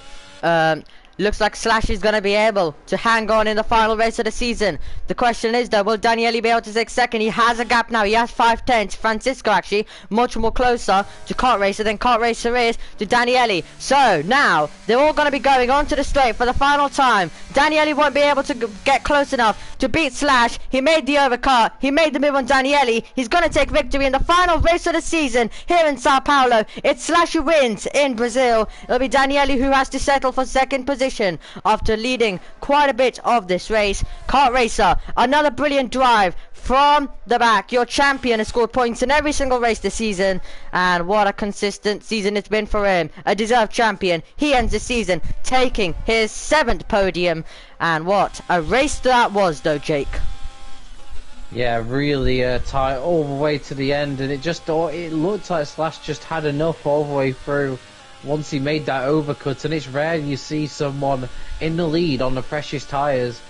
looks like Slash is going to be able to hang on in the final race of the season. The question is though, will Daniele be able to take second? He has a gap now. He has 5/10. Francisco actually much more closer to Kart Racer than Kart Racer is to Daniele. So now they're all going to be going on to the straight for the final time. Daniele won't be able to get close enough to beat Slash. He made the overcut. He made the move on Daniele. He's going to take victory in the final race of the season here in Sao Paulo. It's Slash who wins in Brazil. It'll be Daniele who has to settle for second position position after leading quite a bit of this race. Kart Racer, another brilliant drive from the back. Your champion has scored points in every single race this season, and what a consistent season it's been for him. A deserved champion. He ends the season taking his 7th podium, and what a race that was though, Jake. Yeah, really tight all the way to the end, and it looked like Slash just had enough all the way through once he made that overcut, and it's rare you see someone in the lead on the freshest tyres,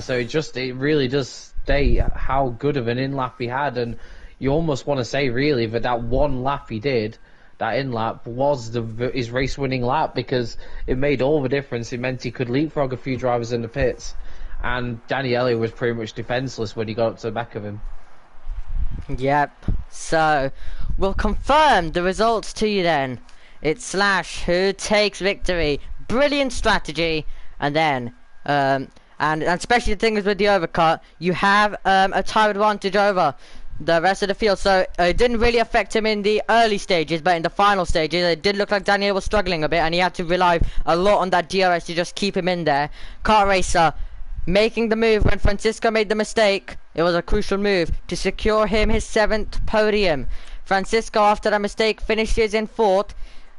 so it really does state how good of an in-lap he had, and you almost want to say really that one lap he did, that in-lap, was his race-winning lap, because it made all the difference. It meant he could leapfrog a few drivers in the pits, and Daniele was pretty much defenseless when he got up to the back of him. Yep, so we'll confirm the results to you then. It's Slash who takes victory. Brilliant strategy, and then and especially the thing is with the overcut, you have a tyre advantage over the rest of the field, so it didn't really affect him in the early stages, but in the final stages it did look like Daniel was struggling a bit, and he had to rely a lot on that DRS to just keep him in there. Kart Racer making the move when Francisco made the mistake. It was a crucial move to secure him his 7th podium. Francisco, after that mistake, finishes in 4th,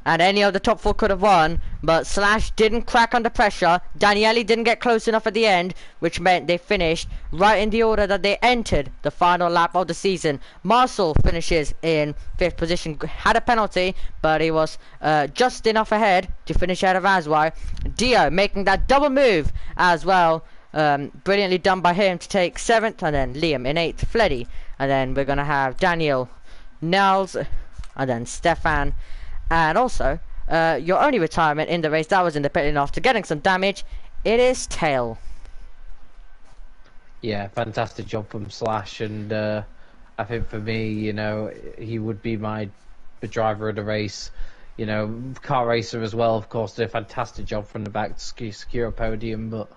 and any of the top 4 could have won, but Slash didn't crack under pressure. Daniele didn't get close enough at the end, which meant they finished right in the order that they entered the final lap of the season. Marcel finishes in 5th position, had a penalty, but he was just enough ahead to finish ahead of Aswai. Dio making that double move as well. Brilliantly done by him to take 7th, and then Liam in 8th, Fleddy, and then we're gonna have Daniel, Nels, and then Stefan, and also your only retirement in the race that was in the pit lane after getting some damage. It is Tail. Yeah, fantastic job from Slash, and I think for me, he would be the driver of the race. Car Racer as well, of course, did a fantastic job from the back to secure a podium, but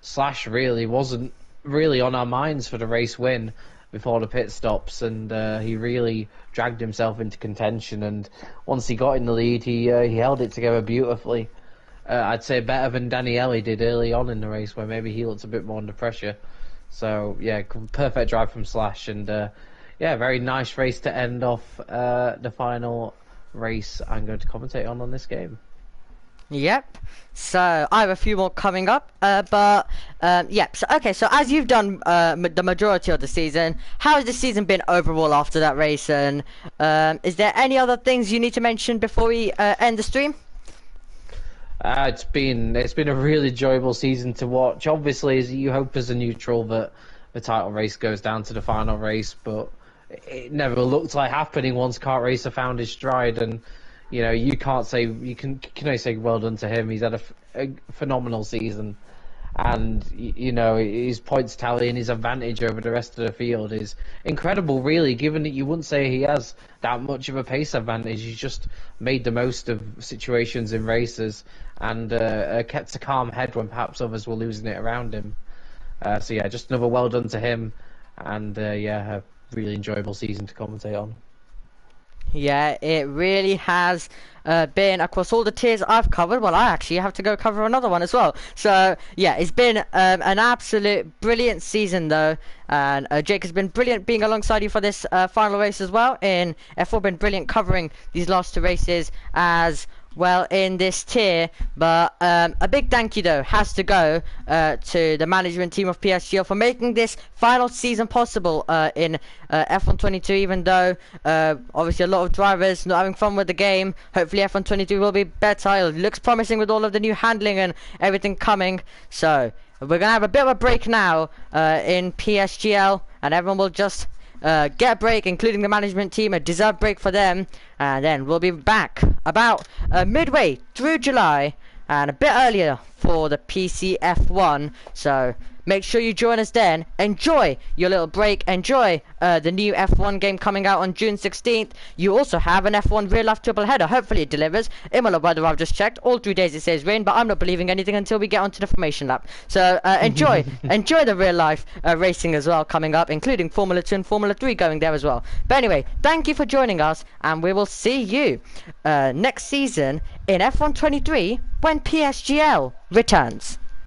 Slash really wasn't really on our minds for the race win before the pit stops, and he really dragged himself into contention, and once he got in the lead, he held it together beautifully. I'd say better than Daniele did early on in the race, where maybe he looked a bit more under pressure. So yeah, perfect drive from Slash, and yeah, very nice race to end off the final race I'm going to commentate on this game. Yep, so I have a few more coming up, yep, so okay, so as you've done the majority of the season, how has the season been overall after that race, and is there any other things you need to mention before we end the stream? It's been a really enjoyable season to watch. Obviously, as you hope as a neutral that the title race goes down to the final race, but it never looked like happening once Kart Racer found his stride, and you can't say, you can only say well done to him. He's had a phenomenal season, and his points tally and his advantage over the rest of the field is incredible, really, given that you wouldn't say he has that much of a pace advantage. He's just made the most of situations in races, and kept a calm head when perhaps others were losing it around him. So yeah, just another well done to him, and yeah, a really enjoyable season to commentate on. Yeah, it really has been across all the tiers I've covered. Well, I actually have to go cover another one as well. So, yeah, it's been an absolute brilliant season, though. And Jake has been brilliant being alongside you for this final race as well. In F4, been brilliant covering these last 2 races as well in this tier. But a big thank you, though, has to go to the management team of PSGL for making this final season possible in F1 22, even though obviously a lot of drivers not having fun with the game. Hopefully F1 22 will be better. It looks promising with all of the new handling and everything coming. So we're going to have a bit of a break now in PSGL, and everyone will just get a break, including the management team, a deserved break for them, and then we'll be back about midway through July and a bit earlier for the PCF1. So Make sure you join us then. Enjoy your little break. Enjoy the new F1 game coming out on June 16th. You also have an F1 real life triple header. Hopefully it delivers. Imola weather, I've just checked. All 3 days it says rain, but I'm not believing anything until we get onto the formation lap. So enjoy the real life racing as well coming up, including Formula 2 and Formula 3 going there as well. But anyway, thank you for joining us, and we will see you next season in F1 23 when PSGL returns.